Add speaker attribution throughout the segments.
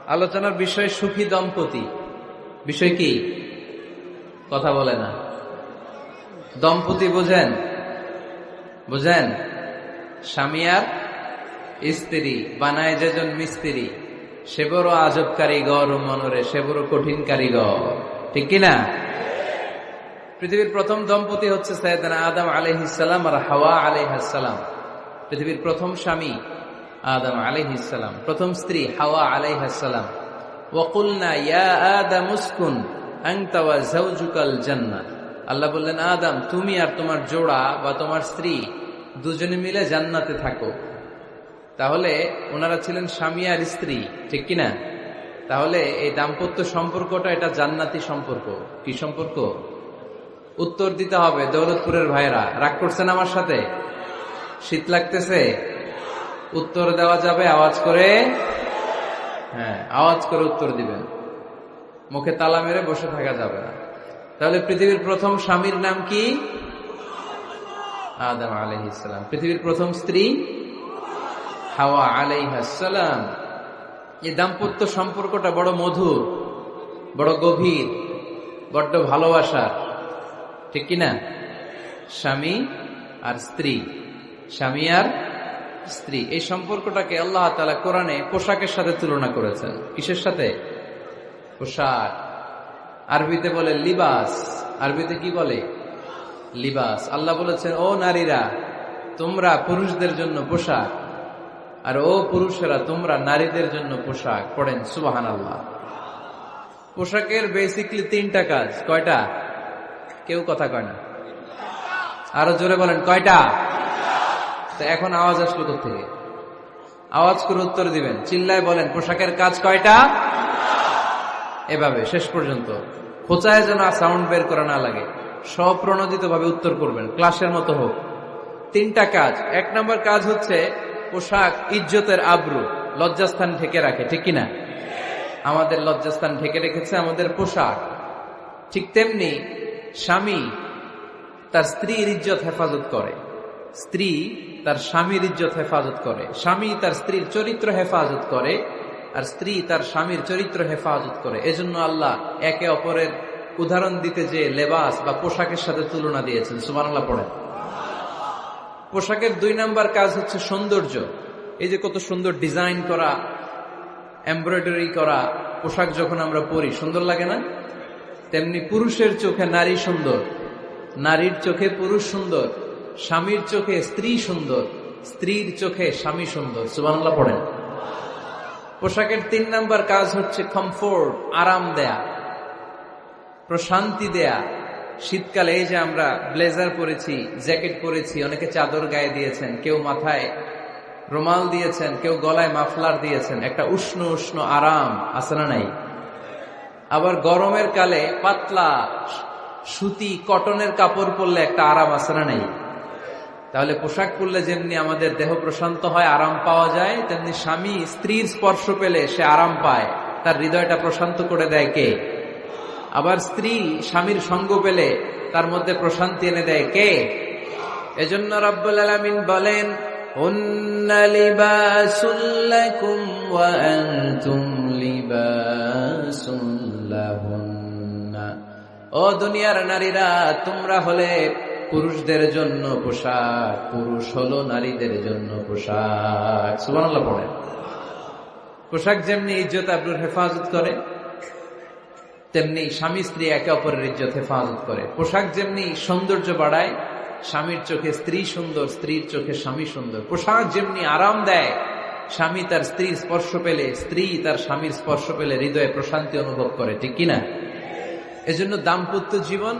Speaker 1: আলোচনার বিষয় সুখী দম্পতি। বিষয় কি? কথা বলে না। দম্পতি বোঝেন? বুঝেন? স্বামী আর স্ত্রী বানায় যেজন মিস্ত্রি, সে বড় আজব কারিগর ও মনরে, সে বড় কঠিন কারিগর। ঠিক কিনা? পৃথিবীর প্রথম দম্পতি হচ্ছে সাইয়েদনা আদম আলাইহিস সালাম আর হাওয়া আলাইহাস সালাম। পৃথিবীর প্রথম স্বামী আদম আলাইহিস সালাম, প্রথম স্ত্রী হাওয়া আলাইহাস সালাম। ওয়া কুলনা ইয়া আদম উসকুন আনতা ওয়া যাওজুকাল জান্নাহ। আল্লাহ বললেন, আদম তুমি আর তোমার জোড়া বা তোমার স্ত্রী দুজনে মিলে জান্নাতে থাকো। তাহলে ওনারা ছিলেন স্বামী আর স্ত্রী, ঠিক কিনা? তাহলে এই দাম্পত্য সম্পর্কটা এটা জান্নাতি সম্পর্ক। কি সম্পর্ক? উত্তর দিতে হবে। দৌলতপুরের ভাইরা রাগ করছেন আমার সাথে? শীত লাগতেছে? উত্তর দেওয়া যাবে আওয়াজ করে? হ্যাঁ, আওয়াজ করে উত্তর দিবেন, মুখে তালা মেরে বসে থাকা যাবে না। তাহলে পৃথিবীর প্রথম স্বামীর নাম কি? আদম আলাইহিস সালাম। পৃথিবীর প্রথম স্ত্রী হাওয়া আলাইহাস সালাম। এই দাম্পত্য সম্পর্কটা বড় মধুর, বড় গভীর, বড্ড ভালোবাসার, ঠিক কিনা? স্বামী আর স্ত্রী, স্বামী আর স্ত্রী, এই সম্পর্কটাকে আল্লাহ তাআলা কোরআনে পোশাকের সাথে তুলনা করেছেন। কিসের সাথে? পোশাক। আরবিতে বলে লিবাস। আরবিতে কি বলে? লিবাস। আল্লাহ বলেছেন, ও নারীরা তোমরা পুরুষদের জন্য পোশাক, আর ও পুরুষেরা তোমরা নারীদের জন্য পোশাক। পড়েন সুবহানাল্লাহ। পোশাকের বেসিকলি তিনটা কাজ। কয়টা? কেউ কথা কয় না। আরো জোরে বলেন, কয়টা? তো এখন আওয়াজ আসলো কোত্থেকে? আওয়াজ করে উত্তর দিবেন, চিল্লায় বলেন পোশাকের কাজ কয়টা? এভাবে শেষ পর্যন্ত খোঁচায় যেন সাউন্ড বের করা না লাগে, স্বপ্রণোদিত ভাবে উত্তর করবেন, ক্লাসের মতো হোক। তিনটা কাজ। এক নম্বর কাজ হচ্ছে পোশাক ইজ্জতের আবরু, লজ্জাস্থান ঢেকে রাখে, ঠিক কিনা? আমাদের লজ্জাস্থান ঢেকে রেখেছে আমাদের পোশাক। ঠিক তেমনি স্বামী তার স্ত্রীর ইজ্জত হেফাজত করে, স্ত্রী তার স্বামীর ইজ্জত হেফাজত করে, স্বামী তার স্ত্রীর চরিত্র হেফাজত করে, আর স্ত্রী তার স্বামীর চরিত্র হেফাজত করে। এজন্য আল্লাহ একে অপরের উদাহরণ দিতে যে লেবাস বা পোশাকের সাথে তুলনা দিয়েছেন। সুবহানাল্লাহ পড়েন। পোশাকের দুই নাম্বার কাজ হচ্ছে সৌন্দর্য। এই যে কত সুন্দর ডিজাইন করা, এমব্রয়ডারি করা পোশাক যখন আমরা পরি সুন্দর লাগে না? তেমনি পুরুষের চোখে নারী সুন্দর, নারীর চোখে পুরুষ সুন্দর, স্বামীর চোখে স্ত্রী সুন্দর, স্ত্রীর চোখে স্বামী সুন্দর। সুবহানাল্লাহ পড়েন। পোশাকের তিন নাম্বার কাজ হচ্ছে কমফোর্ট, আরাম দেয়া, প্রশান্তি দেয়া। শীতকালে এই যে আমরা ব্লেজার পরেছি, জ্যাকেট পরেছি, অনেকে চাদর গায়ে দিয়েছেন, কেউ মাথায় রুমাল দিয়েছেন, কেউ গলায় মাফলার দিয়েছেন, একটা উষ্ণ উষ্ণ আরাম আছে না নাই? আবার গরমের কালে পাতলা সুতি কটনের কাপড় পরলে একটা আরাম আছে না নাই? তাহলে পোশাক পরলে যেমনি আমাদের দেহ প্রশান্ত হয়, আরাম পাওয়া যায়, তেমনি স্বামী স্ত্রীর স্পর্শ পেলে সে আরাম পায়, তার হৃদয়টা প্রশান্ত করে দেয় কে? আবার স্ত্রী স্বামীর সঙ্গ পেলে তার মধ্যে প্রশান্তি এনে দেয় কে? এজন্য রব্বুল আলামিন বলেন, হুন্না লিবাসুল লাকুম ওয়া আনতুম লিবাসুল লাহুন্না। ও দুনিয়ার নারীরা, তোমরা হলে পুরুষদের জন্য পোশাক, পুরুষ হলো নারীদের জন্য পোশাক। সুবহানাল্লাহ পড়েন। পোশাক যেমনি ইজ্জত আবরুর হেফাজত করে, তেমনি স্বামী স্ত্রী একে অপরের ইজ্জত হেফাজত করে। পোশাক যেমনি সৌন্দর্য বাড়ায়, স্বামীর চোখে স্ত্রী সুন্দর, স্ত্রীর চোখে স্বামী সুন্দর। পোশাক যেমনি আরাম দেয়, স্বামী তার স্ত্রীর স্পর্শ পেলে, স্ত্রী তার স্বামীর স্পর্শ পেলে হৃদয়ে প্রশান্তি অনুভব করে, ঠিক কিনা? এজন্য দাম্পত্য জীবন,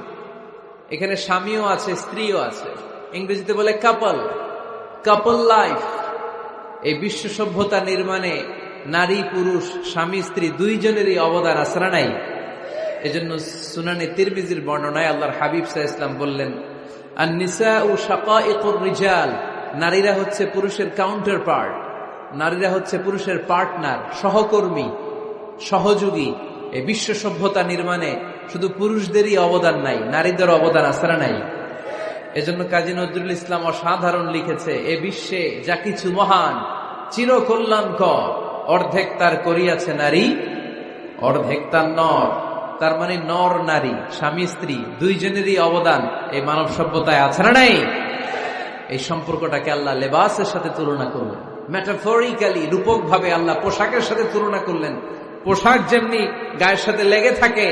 Speaker 1: এখানে স্বামীও আছে স্ত্রীও আছে। ইংরেজিতে বলে কাপল, কাপল লাইফ। এই বিশ্ব সভ্যতা নির্মাণে নারী পুরুষ, স্বামী স্ত্রী দুইজনেরই অবদান আছে না নাই? এজন্য সুনানে তিরমিজির বর্ণনায় আল্লাহর হাবিব সাল্লাল্লাহু আলাইহি ওয়াসাল্লাম বললেন, আন-নিসাউ শাকাইকুর রিজাল। নারীরা হচ্ছে পুরুষের কাউন্টার পার্ট, নারীরা হচ্ছে পুরুষের পার্টনার, সহকর্মী, সহযোগী। এই বিশ্ব সভ্যতা নির্মাণে শুধু পুরুষদেরই অবদান নাই, নারীদের অবদান আছে না নাই? এজন্য কাজী নজরুল ইসলাম অসাধারণ লিখেছে, এ বিশ্বে যা কিছু মহান চিরকল্যাণকর অর্ধেক তার করিয়াছে নারী, অর্ধেক তার নর। তার মানে নর নারী, স্বামী স্ত্রী দুইজনেরই অবদান এই মানব সভ্যতায় আছে না নাই? এই সম্পর্কটাকে আল্লাহ লেবাসের সাথে তুলনা করলেন, মেটাফরিক্যালি, রূপক ভাবে আল্লাহ পোশাকের সাথে তুলনা করলেন। পোশাক যেমনি গায়ের সাথে লেগে থাকে,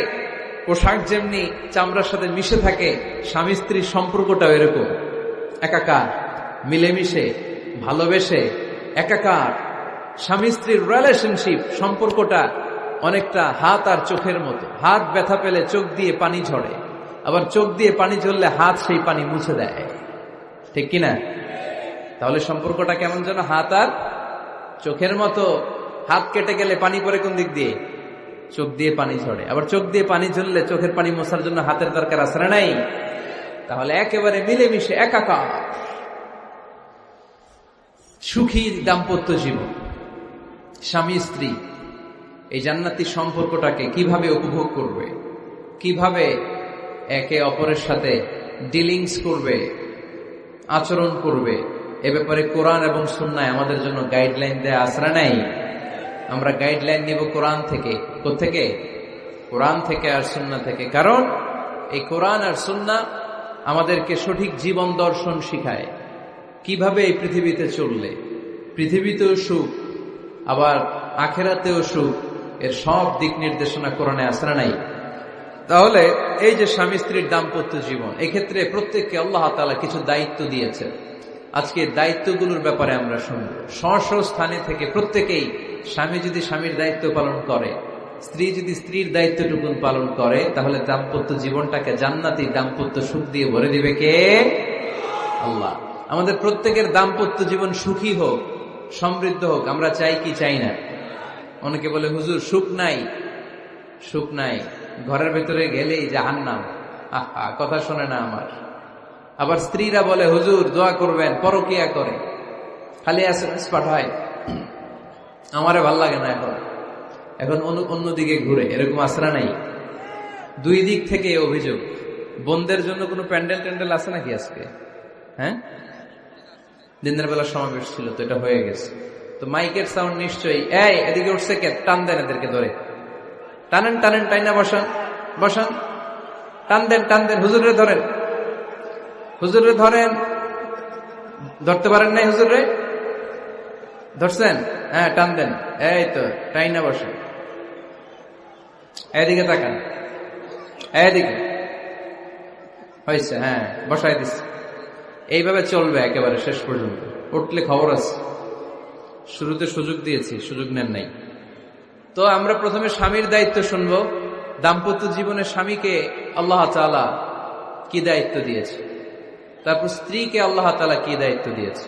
Speaker 1: পোশাক যেমনি চামড়ার সাথে মিশে থাকে, স্বামী স্ত্রীর সম্পর্কটাও এরকম একাকার, মিলেমিশে, ভালোবেসে একাকার। স্বামী স্ত্রীর রিলেশনশিপ সম্পর্কটা অনেকটা হাত আর চোখের মতো। হাত ব্যথা পেলে চোখ দিয়ে পানি ঝরে, আবার চোখ দিয়ে পানি ঝরলে হাত সেই পানি মুছে দেয়, ঠিক কিনা? তাহলে সম্পর্কটা কেমন যেন হাত আর চোখের মতো। হাত কেটে গেলে পানি পড়ে কোন দিক দিয়ে? চোখ দিয়ে পানি ঝরে। আবার চোখ দিয়ে পানি ঝরলে চোখের পানি মোছার জন্য হাতের দরকার আছে না নাই? তাহলে একেবারে মিলেমিশে একাকার সুখী দাম্পত্য জীবন। স্বামী স্ত্রী এই জান্নাতি সম্পর্কটাকে কিভাবে উপভোগ করবে, কিভাবে একে অপরের সাথে ডিলিংস করবে, আচরণ করবে, এ ব্যাপারে কোরআন এবং সুন্নায় আমাদের জন্য গাইডলাইন দেয়া আছে না নাই? আমরা গাইডলাইন নিব কোরআন থেকে। কোত্থেকে? কোরআন থেকে আর সুন্নাহ থেকে। কারণ এই কোরআন আর সুন্নাহ আমাদেরকে সঠিক জীবন দর্শন শিখায়, কিভাবে এই পৃথিবীতে চললে পৃথিবীতেও সুখ, আবার আখেরাতেও সুখ, এর সব দিক নির্দেশনা কোরআনে আছে না নাই? তাহলে এই যে স্বামী স্ত্রীর দাম্পত্য জীবন, এক্ষেত্রে প্রত্যেককে আল্লাহ তাআলা কিছু দায়িত্ব দিয়েছে। আজকে দায়িত্বগুলোর ব্যাপারে আমরা শুনব। স্ব স্থানে থেকে প্রত্যেকেই, স্বামী যদি স্বামীর দায়িত্ব পালন করে, স্ত্রী যদি স্ত্রীর দায়িত্বটুকুন পালন করে, তাহলে দাম্পত্য জীবনটাকে জান্নাতি দাম্পত্য সুখ দিয়ে ভরে দিবে কে? আল্লাহ। আমাদের প্রত্যেকের দাম্পত্য জীবন সুখী হোক, সমৃদ্ধ হোক, আমরা চাই কি চাই না? অনেকে বলে হুজুর সুখ নাই, সুখ নাই, ঘরের ভেতরে গেলেই জাহান্নাম। আহা, কথা শোনে না আমার। আবার স্ত্রীরা বলে হুজুর দোয়া করবেন, পরকিয়া করে, খালি এসএমএস পাঠায়, আমারে ভাল লাগে না, এখন এখন অন্যদিকে ঘুরে। এরকম আসরা নাই? দুই দিক থেকে অভিযোগ। বোনদের জন্য কোনো প্যান্ডেল ট্যান্ডেল আছে নাকি আজকে? হ্যাঁ, দিনের বেলা সমাবেশ ছিল তো, এটা হয়ে গেছে তো মাইকের সাউন্ড নিশ্চয়ই। এই এদিকে উঠছে কে? টান দেন এদেরকে ধরে, টানেন টানেন, টাইনা বসান বসান, টান দেন টান দেন, হুজুরে ধরেন, হুজুরে ধরেন। ধরতে পারেন নাই হুজুরে? ধরছেন? হ্যাঁ, টান দেন। এই তো, টাইনা বসান। এদিকে তাকান, এদিকে হয়েছে, হ্যাঁ বসাই দিচ্ছে। এইভাবে চলবে একেবারে শেষ পর্যন্ত। উঠলে খবর আছে। শুরুতে সুযোগ দিয়েছি, সুযোগ নেন নাই। তো আমরা প্রথমে স্বামীর দায়িত্ব শুনবো। দাম্পত্য জীবনে স্বামীকে আল্লাহ তাআলা কি দায়িত্ব দিয়েছে, তারপর স্ত্রীকে আল্লাহ তাআলা কি দায়িত্ব দিয়েছে,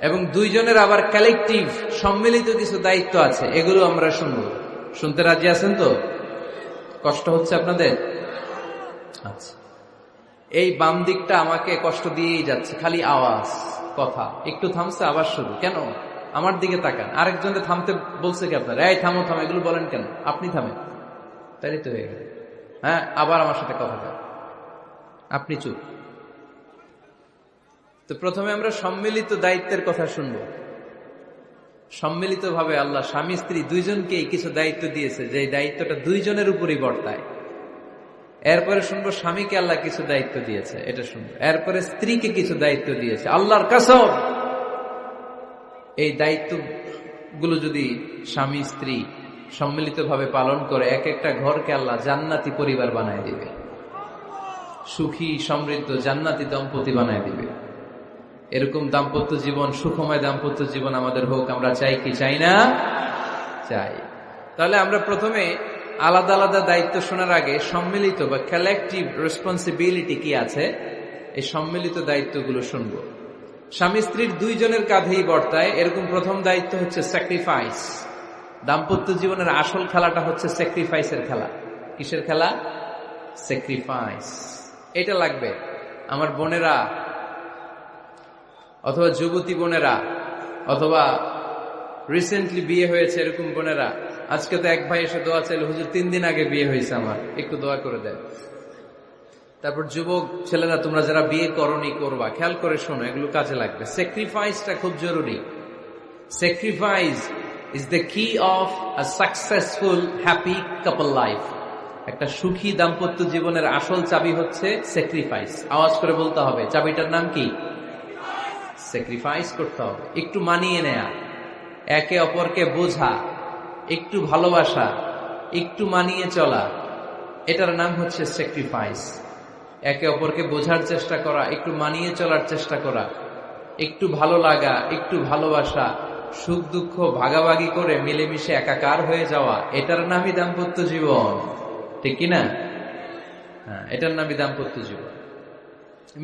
Speaker 1: এবং দুইজনের আবার কালেকটিভ সম্মিলিত কিছু দায়িত্ব আছে, এগুলো আমরা শুনবো। শুনতে রাজি আছেন তো? কষ্ট হচ্ছে আপনাদের? আচ্ছা, এই বাম দিকটা আমাকে কষ্ট দিয়েই যাচ্ছে, খালি আওয়াজ, কথা। একটু থামছে, আবার শুরু। কেন? আমার দিকে তাকান। আরেকজনকে থামতে বলছে কি আপনার? এই থামো থামো, এগুলো বলেন কেন? আপনি থামেন, তাই তো হয়ে গেল। হ্যাঁ, আবার আমার সাথে কথা বলেন, আপনি চুপ। তো প্রথমে আমরা সম্মিলিত দায়িত্বের কথা শুনব। সম্মিলিতভাবে আল্লাহ স্বামী স্ত্রী দুইজনকেই কিছু দায়িত্ব দিয়েছে, যে দায়িত্বটা দুইজনের উপরই বর্তায়। এরপরে শুনবো স্বামীকে আল্লাহ কিছু দায়িত্ব দিয়েছে, এটা শুনবো। এরপরে স্ত্রীকে কিছু দায়িত্ব দিয়েছে। আল্লাহর কসম, এই দায়িত্বগুলো যদি স্বামী স্ত্রী সম্মিলিতভাবে পালন করে, এক একটা ঘরকে আল্লাহ জান্নাতি পরিবার বানায় দিবে, সুখী সমৃদ্ধ জান্নাতি দম্পতি বানায় দিবে। এরকম দাম্পত্য জীবন, সুখময় দাম্পত্য জীবন আমাদের হোক। আমরা চাই কি চাই না? চাই। তাহলে আমরা প্রথমে আলাদা আলাদা দায়িত্ব শোনার আগে সম্মিলিত বা কালেকটিভ রেসপন্সিবিলিটি কি আছে, এই সম্মিলিত দায়িত্বগুলো শুনব। স্বামী স্ত্রীর দুইজনের কাঁধেই বর্তায় এরকম প্রথম দায়িত্ব হচ্ছে স্যাক্রিফাইস। দাম্পত্য জীবনের আসল খেলাটা হচ্ছে স্যাক্রিফাইসের খেলা। কিসের খেলা? স্যাক্রিফাইস। এটা লাগবে। আমার বোনেরা, অথবা যুবতী বোনেরা, অথবা রিসেন্টলি বিয়ে হয়েছে এরকম বোনেরা, আজকে তো এক ভাই এসে দোয়া চাইল, হুজুর 3 দিন আগে বিয়ে হয়েছে আমার, একটু দোয়া করে দেন। তারপর যুবক ছেলেরা, তোমরা যারা বিয়ে করনি, করবা, খেয়াল করে শোনো, এগুলো কাজে লাগবে। স্যাক্রিফাইসটা খুব জরুরি। Sacrifice is the key of a successful happy couple life. একটা সুখী দাম্পত্য জীবনের আসল চাবি হচ্ছে স্যাক্রিফাইস। আওয়াজ করে বলতে হবে, চাবিটার নাম কি? স্যাক্রিফাইস করতে হবে, একটু মানিয়ে নেয়া, একে অপরকে বোঝা, একটু ভালোবাসা, একটু মানিয়ে চলা, এটার নাম হচ্ছে স্যাক্রিফাইস। একে অপরকে বোঝার চেষ্টা করা, একটু মানিয়ে চলার চেষ্টা করা, একটু ভালো লাগা, একটু ভালোবাসা, সুখ দুঃখ ভাগাভাগি করে মিলেমিশে একাকার হয়ে যাওয়া, এটার নামই দাম্পত্য জীবন। ঠিক কিনা? হ্যাঁ, এটার নামই দাম্পত্য জীবন।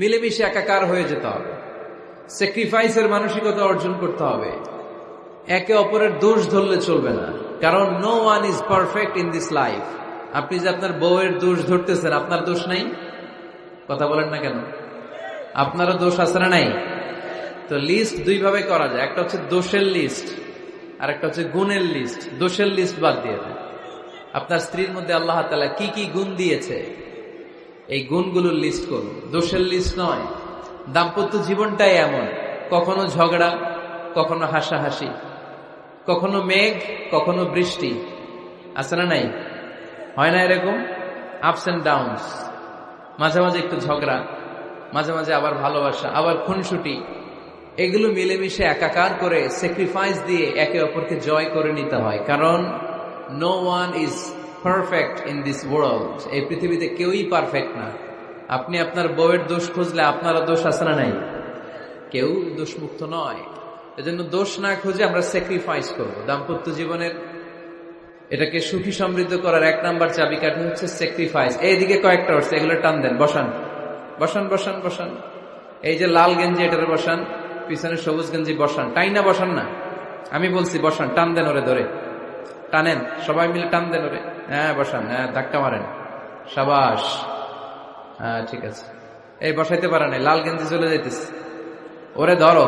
Speaker 1: মিলেমিশে একাকার হয়ে যেতে হবে, স্যাক্রিফাইসের মানসিকতা অর্জন করতে হবে। একে অপরের দোষ ধরলে চলবে না, কারণ no one is perfect in this life. আপনি যে আপনার বউয়ের দোষ ধরতেছেন, আপনার দোষ নাই? কথা বলেন না কেন? আপনারও দোষ আছে না নাই? তো লিস্ট দুই ভাবে করা যায়, একটা হচ্ছে দোষের লিস্ট আর একটা হচ্ছে গুণের লিস্ট। দোষের লিস্ট বাদ দিয়ে দেন। আপনার স্ত্রীর মধ্যে আল্লাহ তাআলা কি কি গুণ দিয়েছে, এই গুণগুলোর লিস্ট করুন, দোষের লিস্ট নয়। দাম্পত্য জীবনটাই এমন, কখনো ঝগড়া, কখনো হাসাহাসি, কখনো মেঘ, কখনো বৃষ্টি, আছে না নাই? হয় না এরকম? আপস এন্ড ডাউনস, মাঝে মাঝে একটু ঝগড়া, মাঝে মাঝে আবার ভালোবাসা, আবার খুনসুটি, এগুলো মিলেমিশে একাকার করে স্যাক্রিফাইস দিয়ে একে অপরকে জয় করে নিতে হয়। কারণ no one is perfect in this world. এই পৃথিবীতে কেউই পারফেক্ট না। আপনি আপনার বউয়ের দোষ খুঁজলে আপনারও দোষ আছে না নাই? কেউ দোষমুক্ত নয়। এজন্য দোষ না খুঁজে আমরা স্যাক্রিফাইস করব। দাম্পত্য জীবনের এটাকে সুখী সমৃদ্ধ করার এক নাম্বার চাবিকাঠি হচ্ছে স্যাক্রিফাইস। এইদিকে কয়েকটা হচ্ছে, এগুলো টান দেন, বসান বসান বসান বসান। এই যে লাল গেঞ্জি, এটারে বসান, পিছনে সবুজ গেঞ্জি বসান, টাইনা বসান না, আমি বলছি বসান, টান দেন ওরে ধরে, টানেন সবাই মিলে, টান দেন ওরে, হ্যাঁ বসান, হ্যাঁ ধাক্কা মারেন, সাবাস, হ্যাঁ ঠিক আছে। এই বসাইতে পারে না, লাল গেঞ্জি চলে যাইতেছে, ওরে ধরো,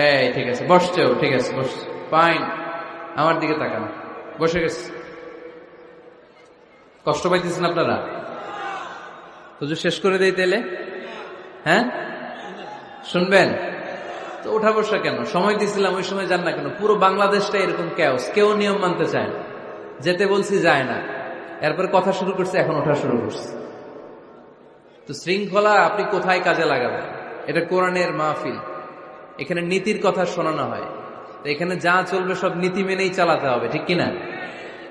Speaker 1: এই ঠিক আছে, বসছেও, ঠিক আছে, বসছে, ফাইন, আমার দিকে তাকান, বসে গেছে। কষ্ট পাইতেছেন আপনারা? তো যে শেষ করে দেই তাইলে, হ্যাঁ শুনবেন তো? ওঠা বসা কেন? সময় দিছিলাম, ওই সময় যান না কেন? পুরো বাংলাদেশটা এরকম ক্যাওস, কেউ নিয়ম মানতে চায় না। যেতে বলছি যায় না, এরপরে কথা শুরু করছে, এখন ওঠা শুরু করছে। তো শৃঙ্খলা আপনি কোথায় কাজে লাগাবেন? এটা কোরআনের মাহফিল, এখানে নীতির কথা শোনানো হয়। তো এখানে যা চলবে সব নীতি মেনেই চালাতে হবে, ঠিক কিনা?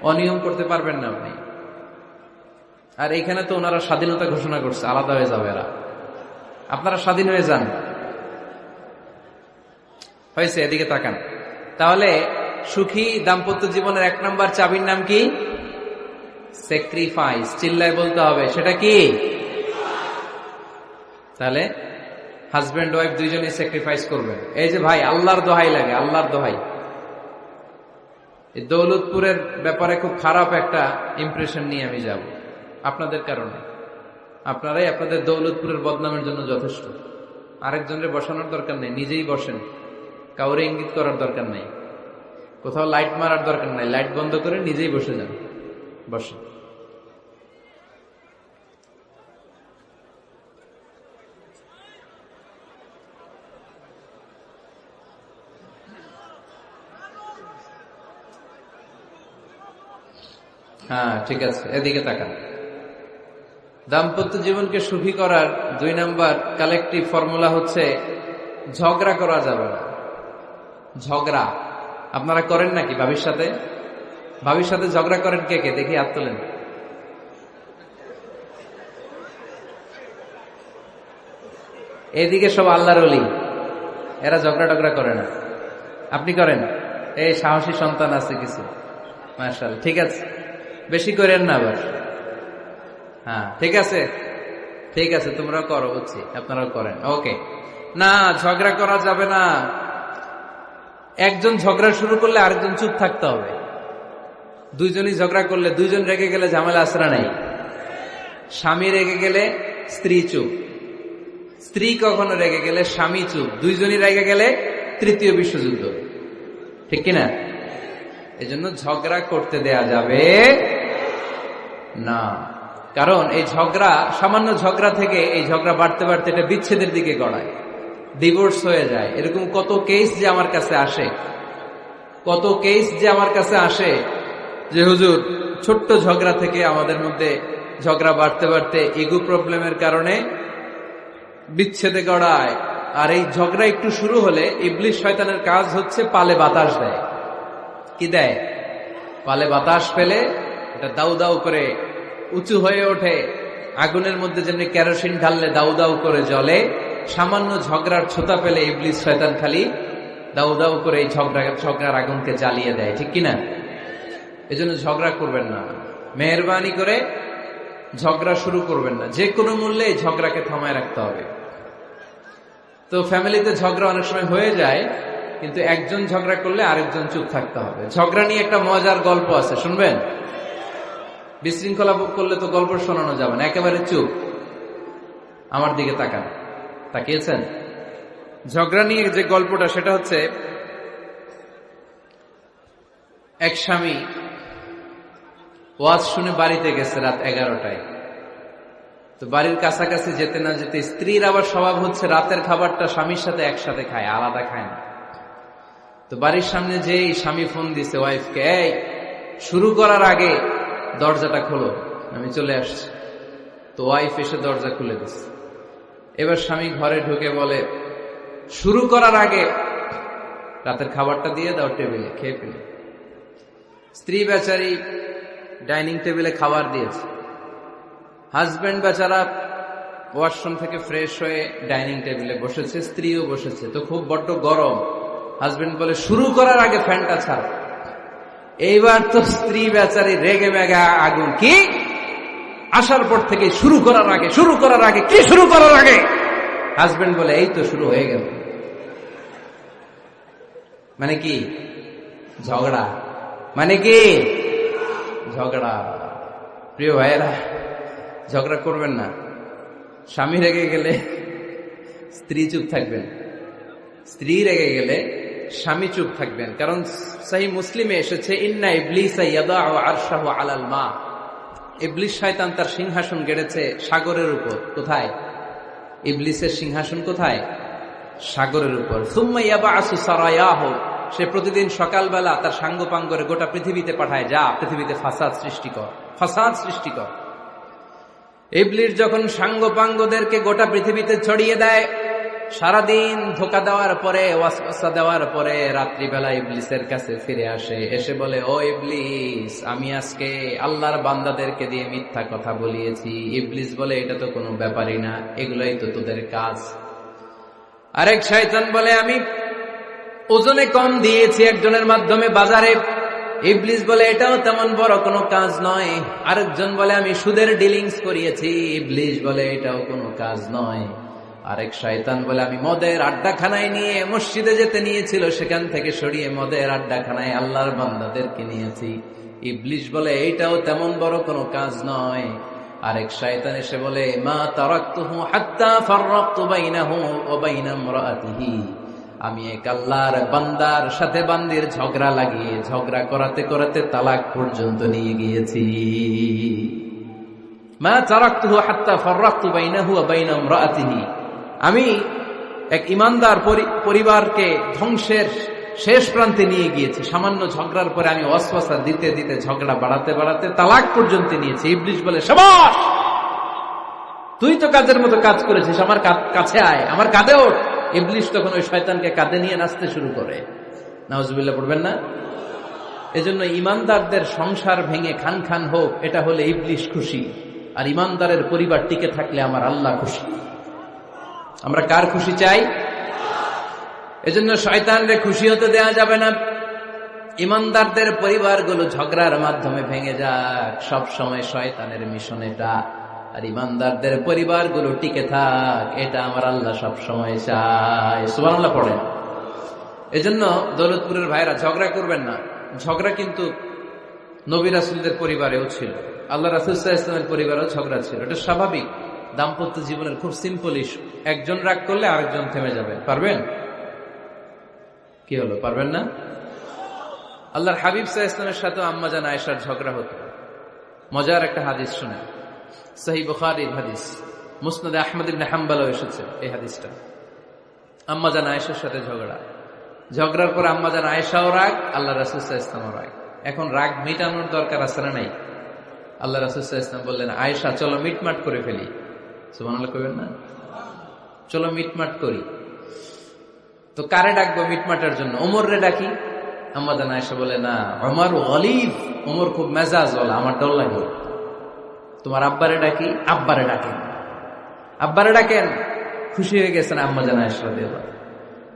Speaker 1: অনিয়ম করতে পারবেন না আপনি। আর এখানে তো ওনারা স্বাধীনতা ঘোষণা করছে, আলাদা হয়ে যাবে এরা, আপনারা স্বাধীন হয়ে যান। হয়েছে? এদিকে তাকান। তাহলে সুখী দাম্পত্য জীবনের এক নম্বর চাবির নাম কি? স্যাক্রিফাইস। চিল্লায় বলতে হবে, সেটা কি? তাহলে হাজব্যান্ড ওয়াইফ দুইজনই স্যাক্রিফাইস করবেন। এই যে ভাই, আল্লাহর দোহাই লাগে, আল্লাহর দোহাই। এই দৌলতপুরের ব্যাপারে খুব খারাপ একটা ইমপ্রেশন নিয়ে আমি যাব আপনাদের কারণে। আপনারাই আপনাদের দৌলতপুরের বদনামের জন্য যথেষ্ট। আরেকজনের বসানোর দরকার নেই, নিজেই বসেন, কাউরে ইঙ্গিত করার দরকার নেই, কোথাও লাইট মারার দরকার নাই, লাইট বন্ধ করে নিজেই বসে যান, বসেন। হ্যাঁ ঠিক আছে, এদিকে তাকান। দাম্পত্য জীবনকে সুখী করার 2 নাম্বার কালেকটিভ ফর্মুলা হচ্ছে ঝগড়া করা যাবে না। ঝগড়া আপনারা করেন নাকি ভাবির সাথে? ভাবির সাথে ঝগড়া করেন কে কে? দেখি হাত তোলেন। এদিকে সব আল্লাহর ওলি, এরা ঝগড়া টগড়া করে না। আপনি করেন? এই সাহসী সন্তান আছে কিছু, মাশাআল্লাহ, ঠিক আছে, বেশি করেন না আবার। হ্যাঁ ঠিক আছে, ঠিক আছে, তোমরাও করো, বুঝছি, আপনারাও করেন, ওকে। না, ঝগড়া করা যাবে না। একজন ঝগড়া শুরু করলে আরেকজন চুপ থাকতে হবে। দুইজনই ঝগড়া করলে, দুইজন রেগে গেলে ঝামেলা আসরা নাই। স্বামী রেগে গেলে স্ত্রী চুপ, স্ত্রী কখনো রেগে গেলে স্বামী চুপ, দুইজনই রেগে গেলে তৃতীয় বিশ্বযুদ্ধ, ঠিক কিনা? এজন্য ঝগড়া করতে দেয়া যাবে না। কারণ এই ঝগড়া, সামান্য ঝগড়া থেকে এই ঝগড়া বাড়তে বাড়তে এটা বিচ্ছেদের দিকে গড়ায়, ডিভোর্স হয়ে যায়। এরকম কত কেস যে আমার কাছে আসে, কত কেস যে আমার কাছে আসে যে হুজুর ছোট্ট ঝগড়া থেকে আমাদের মধ্যে ঝগড়া বাড়তে বাড়তে ইগো প্রবলেমের কারণে বিচ্ছেদে গড়ায়। আর এই ঝগড়া একটু শুরু হলে ইবলিশ শয়তানের কাজ হচ্ছে পালে বাতাস দেয়। কি দেয়? পালে বাতাস পেলে এটা দাউ দাউ করে উঁচু হয়ে ওঠে। আগুনের মধ্যে যেমনি কেরোসিন ঢাললে দাউ দাউ করে জ্বলে, সামান্য ঝগড়ার ছোতা পেলে ইবলিশ শয়তান খালি দাউ দাউ করে এই ঝগড়ার আগুনকে জ্বালিয়ে দেয়। ঠিক কিনা? এজন্য ঝগড়া করবেন না, মেহেরবানি করে ঝগড়া শুরু করবেন না। যে কোনো মূল্যে এই ঝগড়াকে থামায় রাখতে হবে। তো ফ্যামিলিতে ঝগড়া অনেক সময় হয়ে যায়, কিন্তু একজন ঝগড়া করলে আরেকজন চুপ থাকতে হবে। ঝগড়া নিয়ে একটা মজার গল্প আছে, শুনবেন? বিশৃঙ্খলা করলে তো গল্প শোনানো যাবে না, একেবারে চুপ। আমার দিকে তাকান, তাকিয়েছেন? ঝগড়া নিয়ে যে গল্পটা সেটা হচ্ছে, এক স্বামী ওয়াজ শুনে বাড়িতে গেছে রাত 11টায়। তো বাড়ির কাছাকাছি যেতে না যেতে স্ত্রীর আবার স্বভাব হচ্ছে রাতের খাবারটা স্বামীর সাথে একসাথে খায়, আলাদা খায় না। তো বাড়ির সামনে যেই স্বামী ফোন দিছে ওয়াইফকে, এই শুরু করার আগে দরজাটা খোলো, আমি চলে আসছি। তো ওয়াইফ এসে দরজা খুলে দিচ্ছে। এবার স্বামী ঘরে ঢুকে বলে, শুরু করার আগে রাতের খাবারটা দিয়ে দাও টেবিলে, খেয়ে ফেলে। স্ত্রী বেচারি ডাইনিং টেবিলে খাবার দিয়েছে, হাজবেন্ড বেচারা ওয়াশরুম থেকে ফ্রেশ হয়ে ডাইনিং টেবিলে বসেছে, স্ত্রীও বসেছে। তো খুব বড্ড গরম। হাজবেন্ড বলে, শুরু করার আগে ফ্যানটা ছাড়ো। এইবার তো স্ত্রী বেচারি রেগে মেগে আগুন, কি আসার পর থেকে শুরু করার আগে কি শুরু করার আগে? হাজবেন্ড বলে, এই তো শুরু হয়ে গেল। মানে কি? ঝগড়া। মানে কি? ঝগড়া। প্রিয় ভাইয়েরা, ঝগড়া করবেন না। স্বামী রেগে গেলে স্ত্রী চুপ থাকবেন, স্ত্রী রেগে গেলে স্বামী চুপ থাকবেন। কারণ সহিহ মুসলিমে এসেছে, ইন্না ইবলিসা ইয়াদাউ আরশাহু আলাল মা। ইবলিস শয়তান তার সিংহাসন গেড়েছে সাগরের উপর। কোথায়? ইবলিসের সিংহাসন কোথায়? সাগরের উপর। সুম্মা ইয়াবআসু সারায়াহু, সে প্রতিদিন সকালবেলা তার সাঙ্গপাঙ্গরে গোটা পৃথিবীতে পাঠায়, যা পৃথিবীতে ফাসাদ সৃষ্টি কর। ইবলিস যখন সাঙ্গপাঙ্গদেরকে গোটা পৃথিবীতে ছড়িয়ে দেয়, সারাদিন ধোঁকা দেওয়ার পরে, ওয়াসওয়াসা দেওয়ার পরে, রাত্রিবেলা ইবলিসের কাছে ফিরে আসে, এসে বলে, ও ইবলিস, আমি আজকে আল্লাহর বান্দাদেরকে দিয়ে মিথ্যা কথা বলিয়েছি। ইবলিস বলে, এটা তো কোনো ব্যাপারই না, এগুলোই তো তোদের কাজ। আরেক শয়তান বলে, আমি ওজনে কম দিয়েছি একজনের মাধ্যমে বাজারে। ইবলিস বলে, এটাও তেমন বড় কোনো কাজ নয়। আরেকজন বলে, আমি সুদের ডিলিংস করিয়েছি। ইবলিস বলে, এটাও কোনো কাজ নয়। আরেক শয়তান বলে, আমি মদের আড্ডাখানায় নিয়ে মসজিদে যেতে নিয়েছিল, সেখান থেকে সরিয়ে মদের আড্ডাখানায় আল্লাহর বান্দাদেরকে নিয়েছি। ইবলিস বলে, এইটাও তেমন বড় কোনো কাজ নয়। আরেক শয়তান এসে বলে, মা তারাকতুহু হাত্তা ফাররাকতু বাইনাহু ওয়া বাইনা ইমরাআতিহি, আমি এক আল্লাহর বান্দার সাথে বান্দির ঝগড়া লাগিয়ে ঝগড়া করাতে করাতে তালাক পর্যন্ত নিয়ে গিয়েছি। মা তারাকতুহু হাত্তা ফাররাকতু বাইনাহু ওয়া বাইনা ইমরাআতিহি, আমি এক ইমানদার পরিবারকে ধ্বংসের শেষ প্রান্তে নিয়ে গিয়েছি। সামান্য ঝগড়ার পরে আমি ওয়াসওয়াসা দিতে দিতে ঝগড়া বাড়াতে বাড়াতে তালাক পর্যন্ত নিয়েছি। ইবলিস বলে, শাবাশ, তুই তো কাজের মতো কাজ করেছিস, আমার কাছে আয়, আমার কাঁধে ওঠ। ইবলিস তখন ওই শয়তানকে কাঁধে নিয়ে নাচতে শুরু করে। নাউজুবিল্লাহ পড়বেন না? এজন্য ইমানদারদের সংসার ভেঙে খান খান হোক, এটা হলে ইবলিস খুশি। আর ইমানদারের পরিবার টিকে থাকলে আমার আল্লাহ খুশি। আমরা কার খুশি চাই? এজন্য শয়তানরে খুশি হতে দেয়া যাবে না। ইমানদারদের পরিবারগুলো ঝগড়ার মাধ্যমে ভেঙে যাক, সব সময় শয়তানের মিশন এটা। আর ইমানদারদের পরিবারগুলো টিকে থাক, এটা আমার আল্লাহ সব সময় চায়। সুবহানাল্লাহ পড়েন। এজন্য দৌলতপুরের ভাইরা, ঝগড়া করবেন না। ঝগড়া কিন্তু নবী রাসূলদের পরিবারেও ছিল, আল্লাহ রাসূল সাল্লাল্লাহু আলাইহি ওয়াসাল্লামের পরিবারেও ঝগড়া ছিল। এটা স্বাভাবিক। দাম্পত্য জীবনের খুব সিম্পল ইস্যু। একজন রাগ করলে আরেকজন থেমে যাবে। পারবেন? কি হলো, পারবেন না? আল্লাহর হাবিব সাল্লাল্লাহু আলাইহি ওয়াসাল্লামের সাথে আম্মা জান আয়েশার ঝগড়া হতো। মজার একটা হাদিস শুনে, সহিহ বুখারীর হাদিস, মুসনাদে আহমদ ইবনে হাম্বলও এসেছে এই হাদিসটা। আম্মা জান আয়েশার সাথে ঝগড়া। ঝগড়ার পর আম্মাজান আয়েশাও রাগ, আল্লাহ রাসূল সাল্লাল্লাহু আলাইহি ওয়াসাল্লামও রাগ। এখন রাগ মিটানোর দরকার আছে না নাই? আল্লাহ রাসূল সাল্লাল্লাহু আলাইহি ওয়াসাল্লাম বললেন, আয়েশা চলো মিটমাট করে ফেলি। সুবহানাল্লাহ কইবেন না? চলো মিটমাট করি। তো কারে ডাকবো মিটমাটের জন্য? ওমর রে ডাকি। আম্মাজান আয়েশা বলে, না, ওমর গলিব, ওমর খুব মেজাজ ওয়ালা, আমার ডর লাগে। তোমার আব্বারে ডাকি। আব্বারে ডাকেন। আব্বারে ডাকেন। খুশি হয়ে গেছেন আম্মাজান আয়েশা রাদিয়াল্লাহু।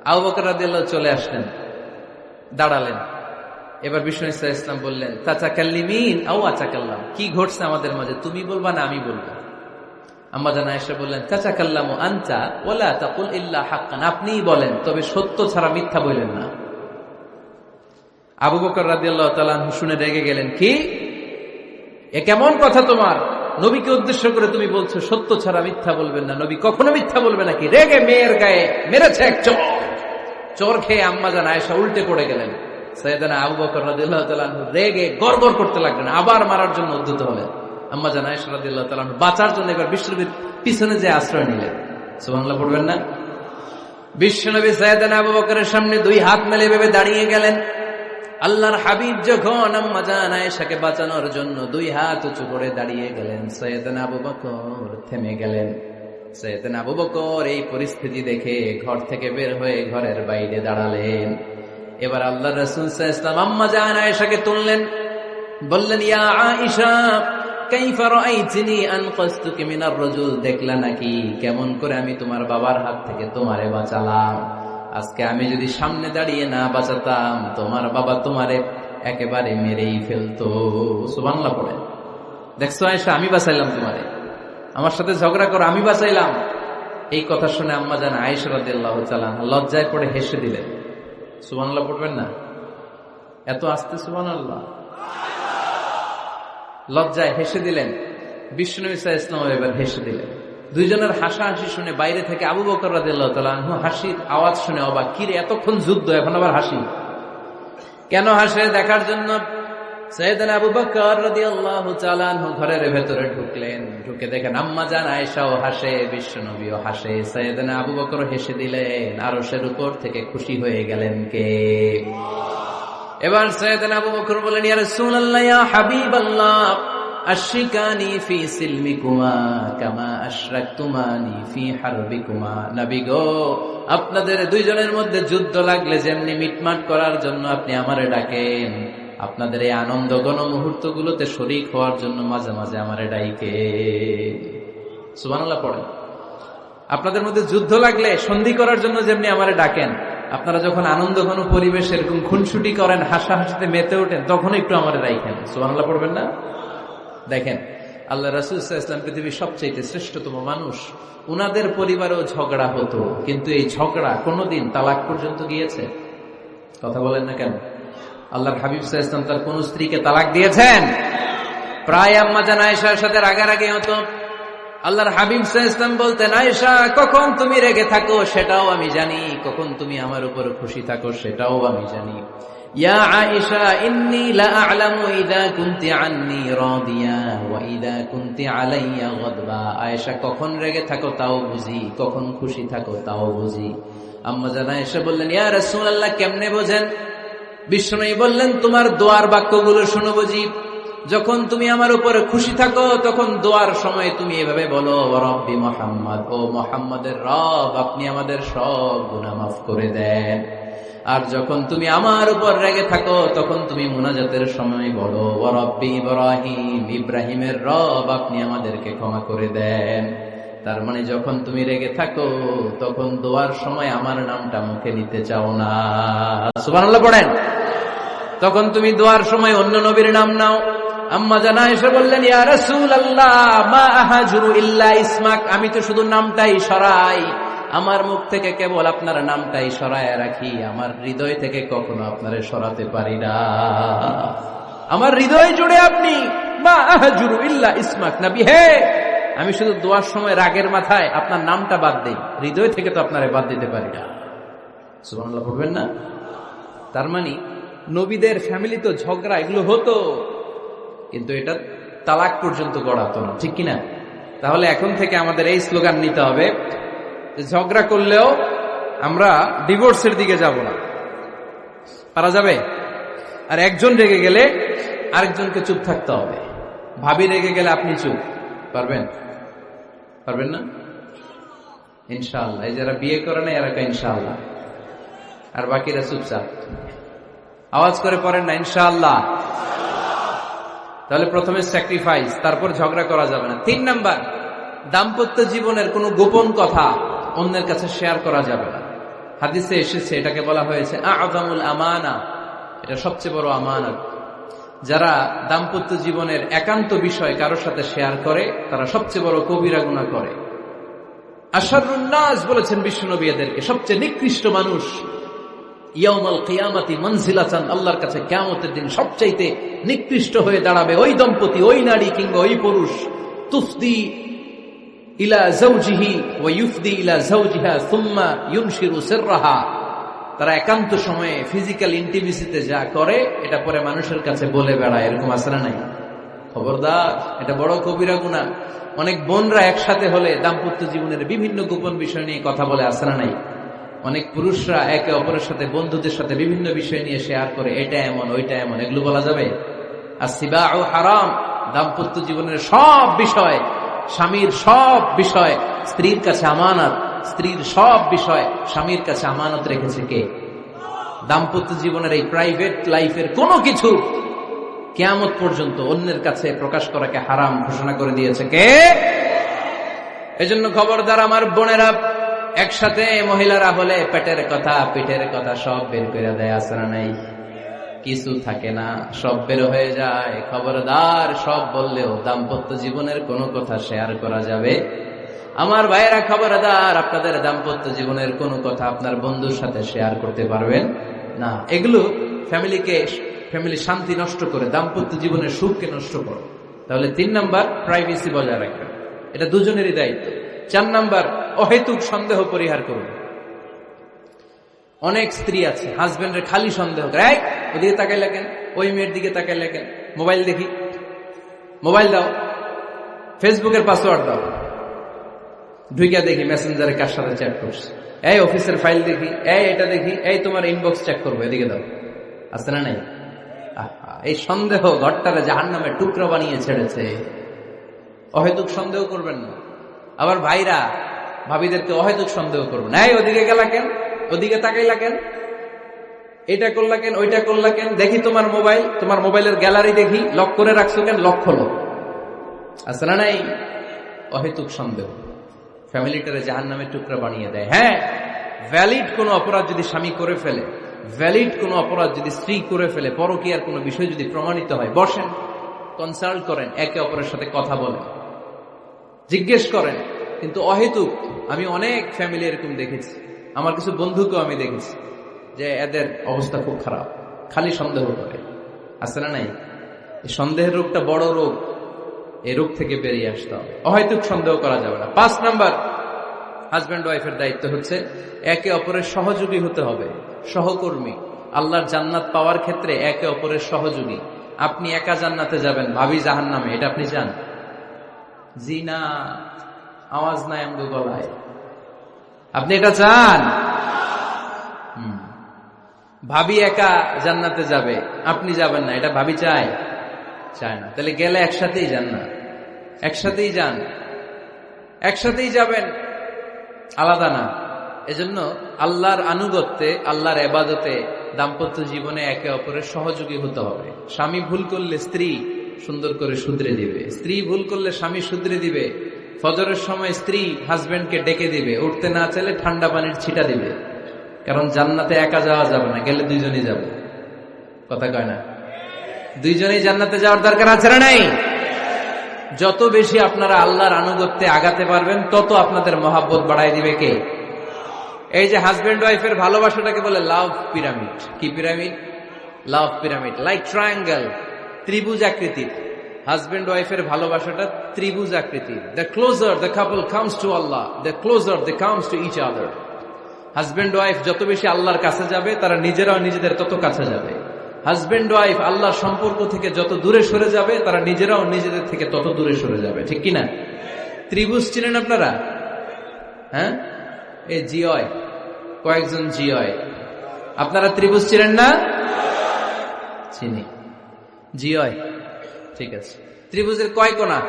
Speaker 1: আবু বকর রাদিয়াল্লাহু চলে আসলেন, দাঁড়ালেন। এবার বিষ্ণু সাল্লাল্লাহু আলাইহি ওয়াসাল্লাম বললেন, তাতাকাল্লিমিন আও আতাকাল্লাম, কি ঘটছে আমাদের মাঝে, তুমি বলবা না আমি বলবো? আম্মাজান আয়েশা বললেন, তাতাকাল্লামু আনতা ওয়ালা তাকুল ইল্লা হাক্কান, আপনিই বলেন, তবে সত্য ছাড়া মিথ্যা বলেন না। আবু বকর রাদিয়াল্লাহু তাআলা আনহু শুনে রেগে গেলেন, কি এ কেমন কথা তোমার? নবীকে উদ্দেশ্য করে তুমি বলছো সত্য ছাড়া মিথ্যা বলবেন না, নবী কখনো মিথ্যা বলবে নাকি? রেগে মেয়ের গায়ে মেরেছে এক চড়। চোর খেয়ে আম্মাজান আয়েশা উল্টে পড়ে গেলেন। সাইয়েদনা আবু বকর রাদিয়াল্লাহু তাআলা আনহু রেগে গড়গড় করতে লাগলেন, আবার মারার জন্য উদ্যত হলেন। আম্মাজান আয়েশা রাদিয়াল্লাহু তাআলা আনহু বাঁচার জন্য এবার বিশ্বনবীর পিছনে যে আশ্রয় নিলেন। সুবহানাল্লাহ পড়বেন না? বিশ্বনবী সাইয়েদনা আবু বকরের সামনে দুই হাত মেলে ভেবে দাঁড়িয়ে গেলেন। আল্লাহর হাবিব যখন আম্মাজান আয়েশাকে বাঁচানোর জন্য দুই হাত উঁচু করে দাঁড়িয়ে গেলেন, সাইয়েদনা আবু বকর থেমে গেলেন। সাইয়েদনা আবু বকর এই পরিস্থিতি দেখে ঘর থেকে বের হয়ে ঘরের বাইরে দাঁড়ালেন। এবার আল্লাহর রাসূল সাল্লাল্লাহু আলাইহি ওয়াসাল্লাম আম্মাজান আয়েশাকে তুললেন, বললেন, ইয়া আয়েশা কাইফা রাআইতিনি আনকাসতুকি মিনার রাজুল, দেখলা নাকি কেমন করে আমি তোমার বাবার হাত থেকে তোমারে বাঁচালাম? আজকে আমি যদি সামনে দাঁড়িয়ে না বাঁচাতাম, তোমার বাবা তোমারে একেবারে মেরেই ফেলতো। সুবহানাল্লাহ পড়ে। দেখছো আয়েশা, আমি বাঁচাইলাম তোমারে, আমার সাথে ঝগড়া করো, আমি বাঁচাইলাম। এই কথা শুনে আম্মাজান আয়েশা রাদিয়াল্লাহু তাআলা লজ্জায় পড়ে হেসে দিলেন। সুবহানাল্লাহ পড়বেন না? এত আস্তে সুবহানাল্লাহ। লজ্জায় হেসে দিলেন। বিষ্ণু ঈসা ইসলাম এবার হেসে দিলেন। দুইজনের হাসাহাসি শুনে বাইরে থেকে আবু বকর রাদিয়াল্লাহু তাআলা আনহু হাসির আওয়াজ শুনে অবাক, কিরে এতক্ষণ যুদ্ধ, এখন আবার হাসি কেন? হাসে দেখার জন্য সাইয়েদনা আবু বকর রাদিয়াল্লাহু তাআলা আনহু ঘরের ভেতরে ঢুকলেন। ঢুকে দেখেন আম্মাজান আয়েশাও হাসে, বিশ্বনবীও হাসে, সাইয়েদনা আবু বকর হেসে দিলেন। আরশের উপর থেকে খুশি হয়ে গেলেন কে? এবার সাইয়েদনা আবু বকর বলেন, ইয়া রাসূলুল্লাহ, ইয়া হাবিবাল্লাহ, আশরিকানি ফি সিলমিকুমা কামা আশরাকতুমানি ফি হারবিকুমা। নবী গো, আপনাদের দুইজনের মধ্যে যুদ্ধ লাগলে যেমনি মিটমাট করার জন্য আপনি আমারে ডাকেন, আপনাদের এই আনন্দ ঘন মুহূর্তগুলোতে শরীক হওয়ার জন্য মাঝে মাঝে আমারে ডাইকে। সুবহানাল্লাহ পড়েন। আপনাদের মধ্যে যুদ্ধ লাগলে সন্ধি করার জন্য যেমনি আমারে ডাকেন, আপনারা যখন আনন্দ ঘন পরিবেশ এরকম খুনসুটি করেন, হাসাহাসিতে মেতে ওঠেন, তখন একটু আমারে রাইখেন। সুবহানাল্লাহ পড়বেন না? দেখেন, আল্লাহ রাসূল সাল্লাল্লাহু আলাইহি ওয়াসাল্লাম পৃথিবীর সবচেয়ে শ্রেষ্ঠতম মানুষ। উনাদের পরিবারেও ঝগড়া হতো, কিন্তু এই ঝগড়া কোনোদিন তালাক পর্যন্ত গিয়েছে? কথা বলেন না কেন? আল্লাহর হাবিব সাল্লাল্লাহু আলাইহি ওয়াসাল্লাম তার কোন স্ত্রীকে তালাক দিয়েছেন? প্রায় আম্মাজান আয়েশার সাথে রাগারাগি হতো। আল্লাহর হাবিব সাল্লাল্লাহু আলাইহি ওয়াসাল্লাম বলতেন, আয়েশা, কখন তুমি রেগে থাকো সেটাও আমি জানি, কখন তুমি আমার উপর খুশি থাকো সেটাও আমি জানি। ইয়া আয়েশা, ইন্নী লা আ'লামু ইযা কুনতি আন্নী রাদিয়া ওয়া ইযা কুনতি আলাইয়া গাদবা। আয়েশা, কখন রেগে থাকো তাও বুঝি, কখন খুশি থাকো তাও বুঝি। আম্মাজান আয়েশা বললেন, ইয়া রাসূলুল্লাহ, কেমনে বোঝেন? বিশ্বনবী বললেন, তোমার দোয়ার বাক্যগুলো শুনো বুঝি। যখন তুমি আমার উপরে খুশি থাকো তখন দোয়ার সময় তুমি এভাবে বলো, রব্বি মুহাম্মদ, ও মুহাম্মাদের রব, আপনি আমাদের সব গুনাহ মাফ করে দেন। আর যখন তুমি আমার উপর রেগে থাকো তখন তুমি মুনাজাতের সময় বলো, রব্বি ইব্রাহিম, ইব্রাহিমের রব, আপনি আমাদেরকে ক্ষমা করে দেন। তার মানে যখন তুমি রেগে থাকো তখন দোয়ার সময় আমার নামটা মুখে নিতে চাও না। সুবহানাল্লাহ পড়েন। তখন তুমি দোয়ার সময় অন্য নবীর নাম নাও। আম্মাজান আয়েশা বললেন, ইয়া রাসূলুল্লাহ, মা আহাজুরু ইল্লা ইসমাক, আমি তো শুধু নামটাই সরাই, আমার মুখ থেকে কেবল আপনার নামটাই সরায় রাখি, আমার হৃদয় থেকে কখনো আপনারে সরাতে পারি না। আমার হৃদয় জুড়ে আপনি, মা আহাজুরু ইল্লা ইসমাক, নবী হে, আমি শুধু দোয়ার সময় রাগের মাথায় আপনার নামটা বাদ দেই, হৃদয় থেকে তো আপনারে বাদ দিতে পারি না। সুবহানাল্লাহ পড়বেন না? তার মানে নবীদের ফ্যামিলি তো ঝগড়া এগুলো হতো, কিন্তু এটা তালাক পর্যন্ত গড়াতো না, ঠিক কিনা? তাহলে এখন থেকে আমাদের এই স্লোগান নিতে হবে, ঝগড়া করলেও আমরা ডিভোর্সের দিকে যাব না, পারা যাবে? আর একজন রেগে গেলে আরেকজনকে চুপ থাকতে হবে। ভাবি রেগে গেলে আপনি চুপ, পারবেন? পারবেন না? ইনশাআল্লাহ। এই যারা বিয়ে করে না এরা ইনশাআল্লাহ, আর বাকিরা চুপচাপ। আওয়াজ করে পড়েন না ইনশাআল্লাহ। তাহলে প্রথমে স্যাক্রিফাইস, তারপর ঝগড়া করা যাবে না। 3 নাম্বার, দাম্পত্য জীবনের কোনো গোপন কথা অন্যের কাছে শেয়ার করা যাবে না। হাদিসে এসেছে, এটাকে বলা হয়েছে আযমুল আমানা, এটা সবচেয়ে বড় আমানত। যারা দাম্পত্য জীবনের একান্ত বিষয় কারোর সাথে শেয়ার করে তারা সবচেয়ে বড় কবিরা গুনাহ করে। আশারুন নাস বলেছেন বিশ্বনবী এদেরকে, সবচেয়ে নিকৃষ্ট মানুষ। ইয়াউমাল কিয়ামাতি মানজিলাতান, আল্লাহর কাছে কিয়ামতের দিন সবচাইতে নিকৃষ্ট হয়ে দাঁড়াবে ওই দম্পতি, ওই নারী কিংবা ওই পুরুষ। তুফদি ইলা যাওজিহি ওয়া ইউফদি ইলা যাওজিহা সুম্মা ইউনশিরু সিররাহা, তারা একান্ত সময়ে ফিজিক্যাল ইন্টিমেসিতে যা করে এটা পরে মানুষের কাছে বলে বেড়ায়। এরকম আছে না নাই? খবরদার, এটা বড় কবিরা গুনাহ। অনেক বোনরা একসাথে হলে দাম্পত্য জীবনের বিভিন্ন গোপন বিষয় নিয়ে কথা বলে, আছে না নাই? অনেক পুরুষরা একে অপরের সাথে, বন্ধুদের সাথে বিভিন্ন বিষয় নিয়ে শেয়ার করে, এটা এমন ওইটা এমন, এগুলো বলা যাবে? আর সিবাউ হারাম, দাম্পত্য জীবনের সব বিষয়, স্বামীর সব বিষয় স্ত্রীর কাছে আমানত, স্ত্রীর সব বিষয় স্বামীর কাছে আমানত রেখেছে কে? দাম্পত্য জীবনের এই প্রাইভেট লাইফের কোনো কিছু কিয়ামত পর্যন্ত অন্যের কাছে প্রকাশ করাকে হারাম ঘোষণা করে দিয়েছে কে? এজন্য খবরদার আমার বোনেরা, একসাথে মহিলারা হলে পেটের কথা পিঠের কথা সব বের করে দেয়, আছে না নাই? কিছু থাকে না, সব বের হয়ে যায়। খবরদার, সব বললেও দাম্পত্য জীবনের কোনো কথা শেয়ার করা যাবে? আমার ভাইয়েরা খবরদার, আপনাদের দাম্পত্য জীবনের কোনো কথা আপনার বন্ধুর সাথে শেয়ার করতে পারবেন না। এগুলো ফ্যামিলি শান্তি নষ্ট করে, দাম্পত্য জীবনের সুখকে নষ্ট করে। তাহলে 3 নাম্বার, প্রাইভেসি বজায় রাখবেন, এটা দুজনেরই দায়িত্ব। 4 নাম্বার, অহেতুক সন্দেহ পরিহার করুন। অনেক স্ত্রী আছে হাজবেন্ডের খালি সন্দেহ করে, এই ওদিকে তাকাই লাগেন, ওই মেয়ের দিকে তাকাই লাগেন, মোবাইল দেখি, মোবাইল দাও, ফেসবুকের পাসওয়ার্ড দাও, ঢুইকা দেখি মেসেঞ্জারে কার সাথে চ্যাট করছে, এই অফিসের ফাইল দেখি, এই এটা দেখি, এই তোমার ইনবক্স চেক করবো, এদিকে দাও, আছে না নাই? এই সন্দেহ ঘরটারে জাহান্নামের টুকরা বানিয়ে ছেড়েছে। অহেতুক সন্দেহ করবেন না। আবার ভাইরা ভাবিদেরকে অহেতুক সন্দেহ করবেন, এই ওদিকে গেলা কেন, ওদিকে তাকাইলা কেন, এটা করলা কেন, ওইটা করলা কেন, দেখি তোমার মোবাইল, তোমার মোবাইলের গ্যালারি দেখি, লক করে রাখছো কেন, লক খোলো, আছে না নাই? অহেতুক সন্দেহ ফ্যামিলিটারে জাহান্নামের টুকরা বানিয়ে দেয়। হ্যাঁ, ভ্যালিড কোনো অপরাধ যদি স্বামী করে ফেলে, ভ্যালিড কোনো অপরাধ যদি স্ত্রী করে ফেলে, পরকীয়ার কোনো বিষয় যদি প্রমাণিত হয়, বসেন, কনসাল্ট করেন, একে অপরের সাথে কথা বলেন, জিজ্ঞেস করেন। কিন্তু অহেতুক, আমি অনেক ফ্যামিলি এরকম দেখেছি, আমার কিছু বন্ধুকেও আমি দেখেছি যে এদের অবস্থা খুব খারাপ, খালি সন্দেহ করে, আছে না নাই? এই সন্দেহের রোগটা বড় রোগ, এই রোগ থেকে বেরিয়ে আসতে হবে। অহেতুক সন্দেহ করা যাবে না। 5 নাম্বার, হাজব্যান্ড ওয়াইফের দায়িত্ব হচ্ছে একে অপরের সহযোগী হতে হবে, সহকর্মী। আল্লাহর জান্নাত পাওয়ার ক্ষেত্রে একে অপরের সহযোগী। আপনি একা জান্নাতে যাবেন, ভাবি জাহান্নামে, এটা আপনি চান? জি না, আওয়াজ নাই আমগো গলায়। আপনি এটা চান? ভাবি একা জান্নাতে যাবে, আপনি যাবেন না, এটা ভাবি চায়? চায় না। তাহলে গেলে একসাথেই যান না, একসাথেই যান, একসাথেই যাবেন, আলাদা না। এজন্য আল্লাহর আনুগত্যে, আল্লাহর ইবাদতে, দাম্পত্য জীবনে একে অপরের সহযোগী হতে হবে। স্বামী ভুল করলে স্ত্রী সুন্দর করে শুধরে দিবে, স্ত্রী ভুল করলে স্বামী শুধরে দিবে। ফজরের সময় স্ত্রী হাজবেন্ডকে ডেকে দিবে, উঠতে না চাইলে ঠান্ডা পানির ছিটা দিবে। কারণ জান্নাতে একা যাওয়া যাবে না, গেলে দুইজনই যাবে। কথা কয় না? দুইজনেই জান্নাতে যাওয়ার দরকার আছে না নাই? যত বেশি আপনারা আল্লাহর আনুগত্যে আগাতে পারবেন, তত আপনাদের মহাব্বত বাড়াই দিবে কে? এই যে হাজবেন্ড ওয়াইফের ভালোবাসাটাকে বলে লাভ পিরামিড। কি pyramid? Love pyramid, like triangle, ত্রিভুজ আকৃতির। হাজবেন্ড ওয়াইফের ভালোবাসাটা ত্রিভুজ আকৃতির। The closer the couple comes to Allah, the closer they comes to each other. Husband wife যত বেশি আল্লাহর কাছে যাবে, তারা নিজেরাও নিজেদের তত কাছে যাবে। হাজবেন্ড ওয়াইফ আল্লাহর সম্পর্ক থেকে যত দূরে সরে যাবে, তারা নিজেরাও নিজেদের থেকে তত দূরে সরে যাবে। ঠিক কিনা? ত্রিভুজ চিনেন আপনারা? হ্যাঁ, এই জিওয়, কয়েকজন জিওয়, আপনারা ত্রিভুজ চিনেন না? চিনি। জি হয়, ঠিক আছে। ত্রিভুজের কয় কোণা?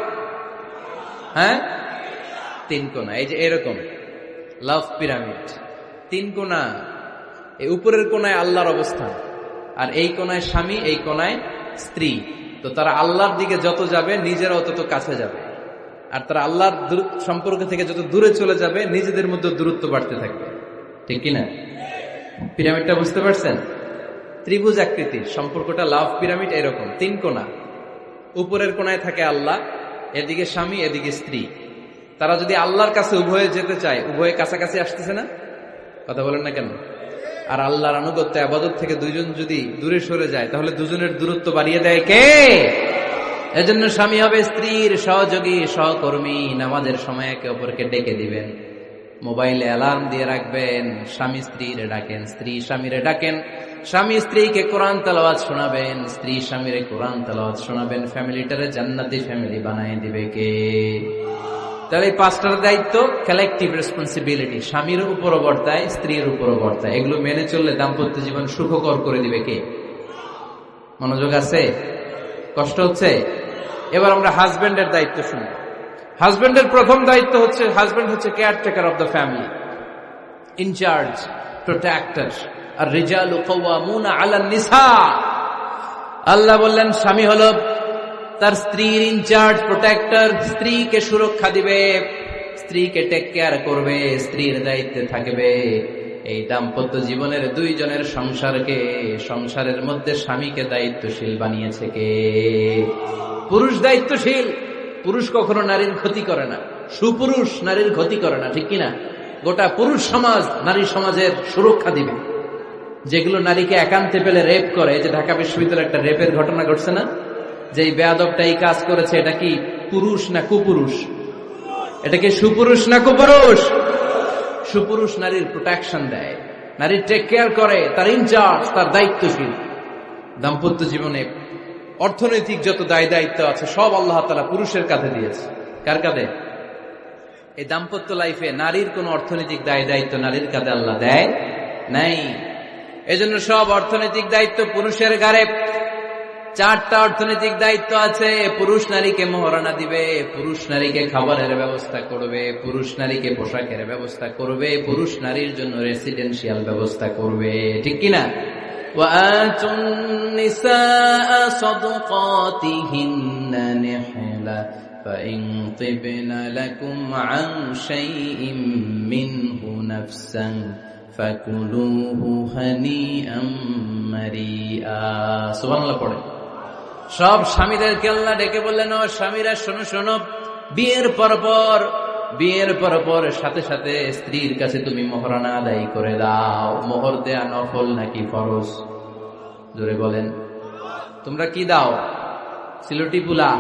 Speaker 1: হ্যাঁ, 3 কোণা। এই যে এরকম লাভ পিরামিড, 3 কোণা। এই উপরের কোণায় আল্লাহর অবস্থান, আর এই কোণায় স্বামী, এই কোণায় স্ত্রী। তো তারা আল্লাহর দিকে যত যাবে নিজেরাও তত কাছে যাবে, আর তারা আল্লাহর সম্পর্ক থেকে যত দূরে চলে যাবে নিজেদের মধ্যে দূরত্ব বাড়তে থাকবে। ঠিক কিনা? পিরামিডটা বুঝতে পারছেন? ত্রিভুজ আকৃতির সম্পর্কটা লাভ পিরামিড এরকম, 3 কোণা। উপরের কোণায় থাকে আল্লাহ, এদিকে স্বামী, এদিকে স্ত্রী। তারা যদি আল্লাহর কাছে উভয়ে যেতে চায়, উভয়ে কাছাকাছি আসতেছে না? কথা বলেন না কেন? আর আল্লাহর আনুগত্য ইবাদত থেকে দুইজন যদি দূরে সরে যায়, তাহলে দুজনের দূরত্ব বাড়িয়ে দেয় কে? এজন্য স্বামী হবে স্ত্রীর সহযোগী, সহকর্মী। নামাজের সময় একে অপরকে ডেকে দিবেন, মোবাইলে অ্যালার্ম দিয়ে রাখবেন। স্বামী স্ত্রীরে ডাকেন, স্ত্রী স্বামীরে ডাকেন। স্বামী স্ত্রীকে কোরআন তেলাওয়াত শোনাবেন, স্ত্রী স্বামীরে কোরআন তেলাওয়াত শোনাবেন। ফ্যামিলিটারে জান্নাতি ফ্যামিলি বানায় দিবে কে? তাহলে এই 5টার দায়িত্ব কালেকটিভ রেসপন্সিবিলিটি, স্বামীর উপরও বর্তায়, স্ত্রীর উপরও বর্তায়। এগুলো মেনে চললে দাম্পত্য জীবন সুখকর করে দিবে কে? মনোযোগ আছে? কষ্ট হচ্ছে? এবার আমরা হাজবেন্ডের দায়িত্ব শুনব। হাজবেন্ডের প্রথম দায়িত্ব হচ্ছে, হাজবেন্ড হচ্ছে caretaker of the family, incharge, protector. আর রিজালু কাওয়ামুনা আলান নিসা। আল্লাহ বললেন স্বামী হলো তার স্ত্রীর ইনচার্জ, প্রোটেক্টর। স্ত্রীকে সুরক্ষা দিবে, স্ত্রীকে টেক কেয়ার করবে, স্ত্রীর দায়িত্বে থাকবে। এই দাম্পত্য জীবনের দুইজনের সংসারকে, সংসারের মধ্যে স্বামীকে দায়িত্বশীল বানিয়েছে কে? পুরুষ দায়িত্বশীল। পুরুষ কখনো নারীর ক্ষতি করে না, সুপুরুষ নারীর ক্ষতি করে না, ঠিক কিনা? গোটা পুরুষ সমাজ নারী সমাজের সুরক্ষা দিবে। যেগুলো নারীকে একান্তে পেলে রেপ করে, যে ঢাকা বিশ্ববিদ্যালয়ে একটা রেপের ঘটনা ঘটছে না, যে এই বেয়াদবটা এই কাজ করেছে, এটা কি পুরুষ না কুপুরুষ? এটা কি সুপুরুষ না কুপুরুষ? সুপুরুষ নারীর প্রোটেকশন দেয়, নারীর টেক কেয়ার করে, তার ইনচার্জ, তার দায়িত্বশীল। দাম্পত্য জীবনে অর্থনৈতিক যত দায় দায়িত্ব আছে সব আল্লাহ তাআলা পুরুষের কাঁধে দিয়েছে। কার কাঁধে? এই দাম্পত্য লাইফে নারীর কোন অর্থনৈতিক দায় দায়িত্ব নারীর কাঁধে আল্লাহ দেয় নাই। এজন্য সব অর্থনৈতিক দায়িত্ব পুরুষের ঘাড়ে। 4টা অর্থনৈতিক দায়িত্ব আছে। পুরুষ নারীকে মহারণা দিবে, পুরুষ নারীকে খাবারের ব্যবস্থা করবে, পুরুষ নারীকে পোশাকের ব্যবস্থা করবে, পুরুষ নারীর জন্য রেসিডেন্সিয়াল ব্যবস্থা করবে। ঠিক কিনা? وَآتُوا النِّسَاءَ صَدُقَاتِهِنَّ نِحْلَةً فَإِن طِبْنَ لَكُمْ عَنْ شَيْءٍ مِّنْهُ نَفْسًا فَكُلُوهُ هَنِيئًا مَرِيئًا। সুবহানাল্লাহ পড়ে। সব স্বামীদেরকে আল্লাহ ডেকে বললেন, ও স্বামীরা শোনো শোনো, বিয়ের পর সাথে সাথে স্ত্রীর কাছে তুমি মোহরানা আদায় করে দাও। মোহর দেয়া নফল নাকি ফরজ? জোরে বলেন। তোমরা কি দাও? সিলটি পুলা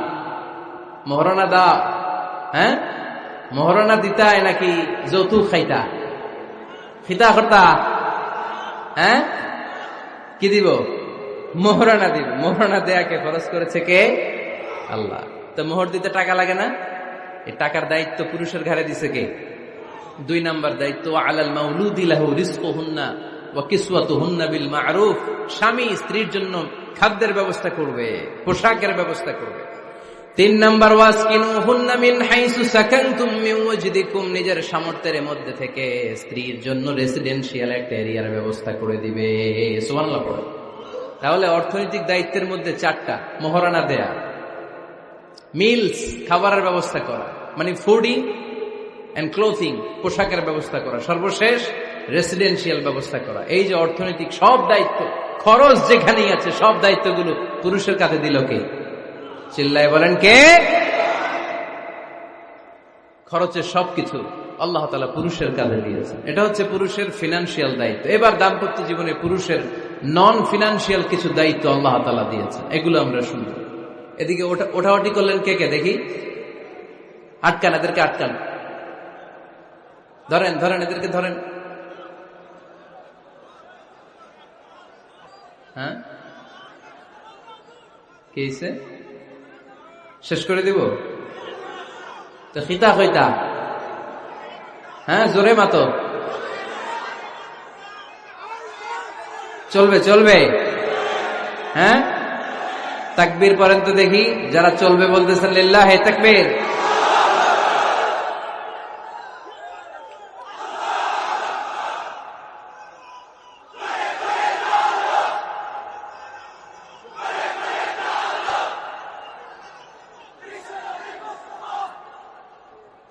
Speaker 1: মোহরানা দাও? হ্যাঁ, মোহরানা দিতায় নাকি যৌতুক খাইতা? খিতা করতা? হ্যাঁ, কি দিব? মোহরানা দিব। মোহরানা দেয়াকে ফরজ করেছে কে? আল্লাহ। তো মোহর দিতে টাকা লাগে না? এই টাকার দায়িত্ব পুরুষের ঘাড়ে দিছে কে? 2 নাম্বার দায়িত্ব, আলাল মাউলুদি লাহু রিজকুহুন্না ওয়া কিসওয়াতুহুন্না বিল মা'রুফ। স্বামী স্ত্রীর জন্য খাদ্যের ব্যবস্থা করবে, পোশাকের ব্যবস্থা করবে। 3 নাম্বার, ওয়াসকিনুহুন্না মিন হাইসু সাকানতুম মিন ওয়াজদিকুম। নিজের সামর্থ্যের মধ্যে থেকে স্ত্রীর জন্য রেসিডেন্সিয়াল একটা এরিয়ার ব্যবস্থা করে দিবে। সুবহানাল্লাহ পড়ে। তাহলে অর্থনৈতিক দায়িত্বের মধ্যে 4টা: মোহরানা দেয়া, মিলস খাবারের ব্যবস্থা করা, মানে ফুডিং এন্ড ক্লোথিং, পোশাকের ব্যবস্থা করা, সর্বশেষ রেসিডেন্সিয়াল ব্যবস্থা করা। এই যে অর্থনৈতিক সব দায়িত্ব, খরচ যেখানেই আছে, সব দায়িত্বগুলো পুরুষের কাঁধে দিল কে? চিল্লায় বলেন কে? খরচের সবকিছু আল্লাহ তাআলা পুরুষের কাঁধে দিয়েছেন। এটা হচ্ছে পুরুষের ফিনান্সিয়াল দায়িত্ব। এবার দাম্পত্য জীবনে পুরুষের নন ফিনান্সিয়াল কিছু দায়িত্ব আল্লাহ তাআলা দিয়েছেন, এগুলো আমরা শুনব। এদিকে ওঠাওটি করলেন কে কে দেখি? আটকান, এদেরকে আটকান। ধরেন ধরেন, এদেরকে ধরেন। হ্যাঁ, কি হয়েছে? শেষ করে দিব তো? খিতা হইতা? হ্যাঁ, জোরে মাতো। চলবে চলবে? হ্যাঁ, তাকবীর পড়েন তো দেখি, যারা চলবে বলতেছেন লিল্লাহি তাকবীর।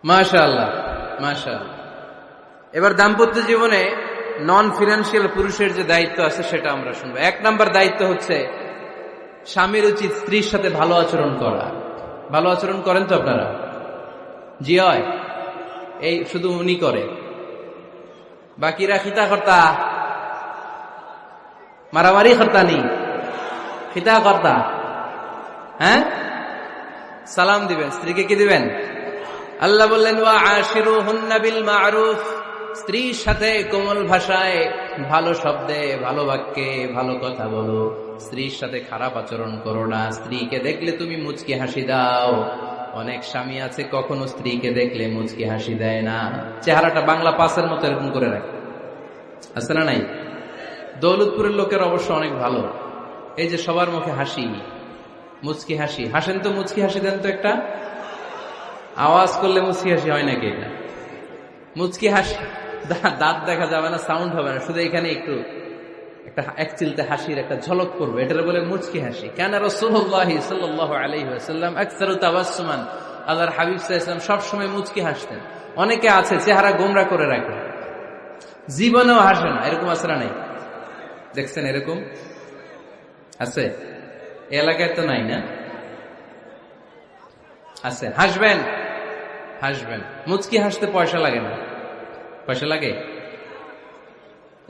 Speaker 1: মাশাআল্লাহ, মাশাআল্লাহ। এবার দাম্পত্য জীবনে নন ফিনান্সিয়াল পুরুষের যে দায়িত্ব আছে সেটা আমরা শুনবো। 1 নাম্বার দায়িত্ব হচ্ছে স্বামীর উচিত স্ত্রীর সাথে ভালো আচরণ করা। ভালো আচরণ করেন তো আপনারা? জি হয়, এই শুধু উনি করে, বাকিরা খিতা কর্তা, মারামারি কর্তা নি, খিতা কর্তা। হ্যাঁ, সালাম দিবেন, স্ত্রীকে কি দিবেন? আল্লাহ বললেন ওয়া আশিরুহুন্না বিল মা'রুফ, স্ত্রীর সাথে কোমল ভাষায়, ভালো শব্দে, ভালো বাক্যে ভালো কথা বলো। স্ত্রীর সাথে খারাপ আচরণ করো না। স্ত্রীকে দেখলে তুমি মুচকি হাসি দাও। অনেক স্বামী আছে কখনো স্ত্রীকে দেখলে মুচকি হাসি দেয় না, চেহারাটা বাংলা পাসের মতো এরকম করে রাখে, আছে না নাই? দৌলতপুরের লোকের অবশ্য অনেক ভালো, এই যে সবার মুখে হাসি, মুচকি হাসি। হাসেন তো, মুচকি হাসি দেন তো একটা। আওয়াজ করলে মুচকি হাসি হয় নাকি? এটা মুচকি হাসি, দাঁত দেখা যাবে না, সাউন্ড হবে না, শুধু এখানে একটু একটা এক চিলতে হাসির একটা ঝলক পড়বে, এটার বলে মুচকি হাসি। কেন রাসূলুল্লাহ সাল্লাল্লাহু আলাইহি ওয়াসাল্লাম আকসারু তাবাসসুমান, আল্লাহর হাবিব সাল্লাল্লাহু আলাইহি ওয়াসাল্লাম সব সময় মুচকি হাসতেন। অনেকে আছে চেহারা গোমরা করে রাখে, জীবনেও হাসে না, এরকম আছে না নাই? দেখছেন এরকম আছে? এই এলাকায় তো নাই না? আছে। হাসবেন, হাসবেন। মুচকি হাসতে পয়সা লাগে না, পয়সা লাগে,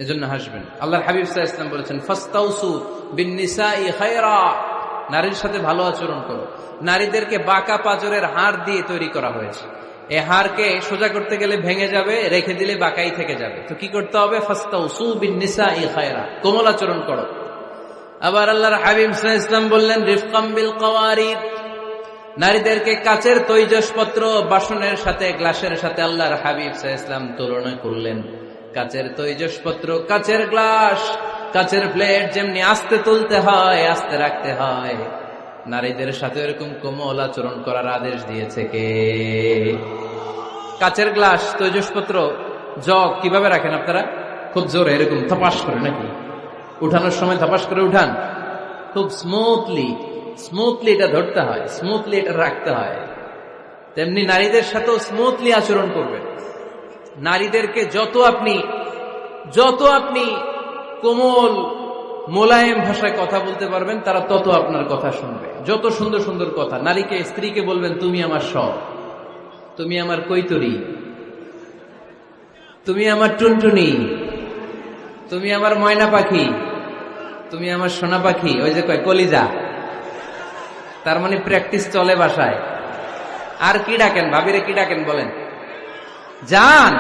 Speaker 1: এজন্য হাসবেন। আল্লাহর হাবিব সাল্লাল্লাহু আলাইহি ওয়াসাল্লাম বলেছেন ফাস্তাউসু বিন-নিসাই খায়রা, নারীর সাথে ভালো আচরণ করো। নারীদেরকে বাঁকা পাঁজরের হাড় দিয়ে তৈরি করা হয়েছে। এই হাড়কে সোজা করতে গেলে ভেঙে যাবে, রেখে দিলে বাঁকাই থেকে যাবে। তো কি করতে হবে? ফাস্তাউসু বিন-নিসাই খায়রা, কোমল আচরণ করো। আবার আল্লাহর হাবিব সাল্লাল্লাহু আলাইহি ওয়াসাল্লাম বললেন রিফকাম বিল কাওয়ারিদ, নারীদেরকে কাচের তৈজসপত্র, বাসনের সাথে, গ্লাসের সাথে আল্লাহর হাবিব সাল্লাল্লাহু আলাইহি ওয়াসাল্লাম তুলনা করলেন। কাচের তৈজসপত্র, কাচের গ্লাস, কাচের প্লেট যেমনি আস্তে তুলতে হয়, আস্তে রাখতে হয়, নারীদের সাথে এরকম কোমল আচরণ করার আদেশ দিয়েছে কে? কাচের গ্লাস, তৈজসপত্র, জগ কিভাবে রাখেন আপনারা? খুব জোরে এরকম থপাস করে নাকি? উঠানোর সময় থপাস করে উঠান? খুব স্মুথলি, স্মুথলি এটা ধরতে হয়, স্মুথলি এটা রাখতে হয়। তেমনি নারীদের সাথেও স্মুথলি আচরণ করবেন। নারীদেরকে যত আপনি কোমল মোলায়েম ভাষায় কথা বলতে পারবেন, তারা তত আপনার কথা শুনবে। যত সুন্দর সুন্দর কথা, নারীকে, স্ত্রীকে বলবেন তুমি আমার সব, তুমি আমার কৈতরি, তুমি আমার টুনটুনি, তুমি আমার ময়না পাখি, তুমি আমার সোনা পাখি। ওই যে কয় কলিজা, তার মানে প্র্যাকটিস চলে বাসায়। আর কি ডাকেন? ভাবিরে কি ডাকেন বলেন? জান।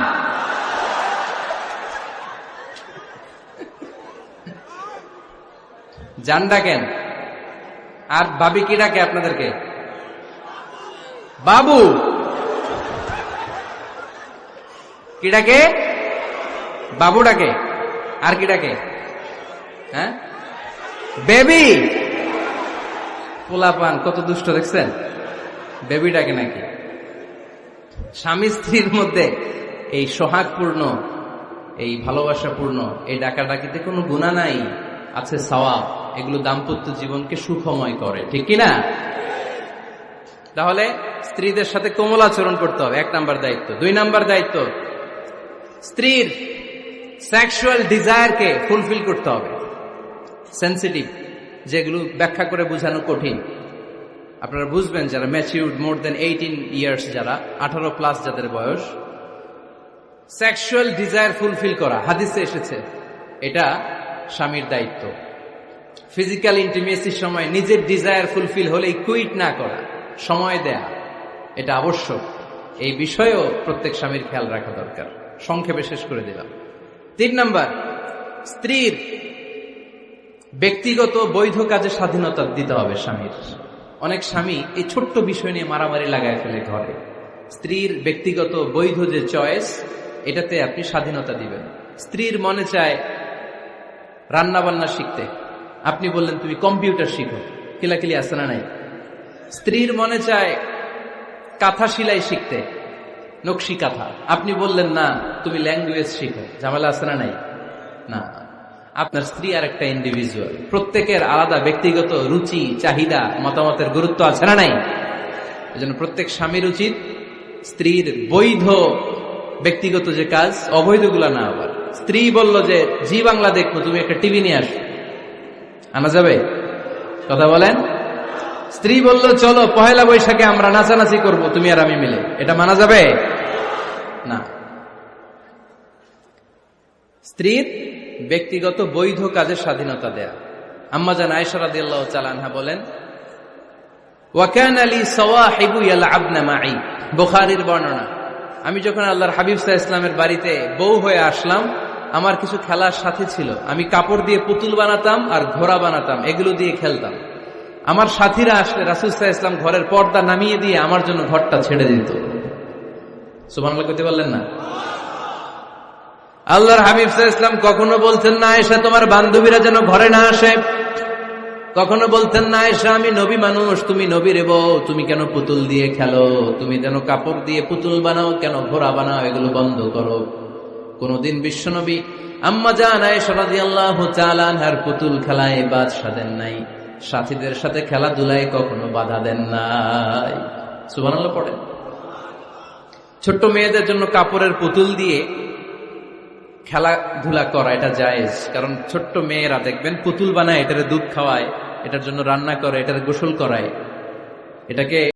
Speaker 1: জান ডাকেন। আর ভাবি কি ডাকে আপনাদেরকে? বাবু। কি ডাকে? বাবু ডাকে। আর কি ডাকে? হ্যাঁ, বেবি। পোলাপান কত দুষ্ট দেখছেন, বেবি ডাকে নাকি? স্বামী স্ত্রীর মধ্যে এই সোহাগপূর্ণ, এই ভালোবাসাপূর্ণ এই ডাকাডাকিতে কোনো গুনাহ নাই, আছে সওয়াব। এগুলো দাম্পত্য জীবনকে সুখময় করে, ঠিক কিনা? তাহলে স্ত্রীদের সাথে কোমল আচরণ করতে হবে, 1 নাম্বার দায়িত্ব। 2 নাম্বার দায়িত্ব, স্ত্রীর সেক্সুয়াল ডিজায়ারকে ফুলফিল করতে হবে। সেনসিটিভ, যেগুলো ব্যাখ্যা করে বোঝানো কঠিন। আপনারা বুঝবেন যারা ম্যাচিউরড, মোর দেন 18 ইয়ার্স, যারা 18+ যাদের বয়স, সেক্সুয়াল ডিজায়ার ফুলফিল করা হাদিসে এসেছে, এটা স্বামীর দায়িত্ব। ফিজিক্যাল ইন্টিমেসির সময় নিজের ডিজায়ার ফুলফিল হলেই কুইট না করা, সময় দেয়া, এটা আবশ্যক। এই বিষয়েও প্রত্যেক স্বামীর খেয়াল রাখা দরকার। সংক্ষেপে শেষ করে দিলাম। 3 নাম্বার, স্ত্রীর ব্যক্তিগত বৈধ কাজে স্বাধীনতা দিতে হবে স্বামীর। অনেক স্বামী এই ছোট্ট বিষয় নিয়ে মারামারি লাগায় ফেলে ঘরে। স্ত্রীর ব্যক্তিগত বৈধ যে চয়েস, এটাতে আপনি স্বাধীনতা দিবেন। স্ত্রীর মনে চায় রান্না বান্না শিখতে, আপনি বললেন তুমি কম্পিউটার শিখো, কিলাকিলি আছে না নাই? স্ত্রীর মনে চায় কাঁথা সেলাই শিখতে, নকশি কাঁথা। আপনি বললেন না, তুমি ল্যাঙ্গুয়েজ শিখো। ঝামেলা আছে না নাই? না, আপনার স্ত্রী আর একটা ইন্ডিভিজুয়াল, প্রত্যেকের আলাদা ব্যক্তিগত রুচি, চাহিদা, মতামতের গুরুত্ব আছে না নাই? এজন্য প্রত্যেক স্বামীর উচিত স্ত্রীর বৈধ ব্যক্তিগত যে কাজ, অবৈধগুলা না। আবার স্ত্রী বলল যে জি বাংলা দেখবো, তুমি একটা টিভি নিয়ে আসো, আনা যাবে? কথা বলেন। স্ত্রী বলল চলো পহেলা বৈশাখে আমরা নাচানাচি করব, তুমি আর আমি মিলে, এটা মানা যাবে না। স্ত্রীর ব্যক্তিগত বৈধ কাজের স্বাধীনতা দেয়া। আম্মা জান আয়েশা রাদিয়াল্লাহু তাআলা আনহা বলেন, ওয়া কানা লি সাওয়াহিবু ইয়ালআবনা মাই। বুখারীর বর্ণনা, আমি যখন আল্লাহর হাবিব সাল্লাল্লাহু আলাইহি ওয়াসাল্লামের বাড়িতে বউ হয়ে আসলাম, আমার কিছু খেলার সাথী ছিল। আমি কাপড় দিয়ে পুতুল বানাতাম আর ঘোড়া বানাতাম, এগুলো দিয়ে খেলতাম। আমার সাথীরা আসলে রাসূল সাল্লাল্লাহু আলাইহি ওয়াসাল্লাম ঘরের পর্দা নামিয়ে দিয়ে আমার জন্য ঘরটা ছেড়ে দিত। সুবহানাল্লাহ কইতে পারলেন না? আল্লাহর হাবিব সাল্লাল্লাহু আলাইহি ওয়াসাল্লাম কখনো বলতেন না আয়েশা তোমার বান্ধবীরা যেন ঘরে না আসে, কখনো বলতেন না আয়েশা আমি নবী মানুষ, তুমি নবীর বউ, তুমি কেন পুতুল দিয়ে খেলো, তুমি যেন কাপড় দিয়ে পুতুল বানাও, কেন ঘোড়া বানাও, এগুলো বন্ধ করো। কোনদিন বিশ্বনবী আম্মা জান আয়েশা রাদিয়াল্লাহু তাআলা আনহার পুতুল খেলায় বাদ সাধেন নাই, সাথীদের সাথে খেলাধুলায় কখনো বাধা দেন নাই। সুবহানাল্লাহ পড়েন। ছোট্ট মেয়েদের জন্য কাপড়ের পুতুল দিয়ে খেলাধুলা করা এটা জায়েজ, কারণ ছোট্ট মেয়েরা দেখবেন পুতুল বানায়, এটারে দুধ খাওয়ায়, এটার জন্য রান্না করে, এটারে গোসল করায়, এটাকে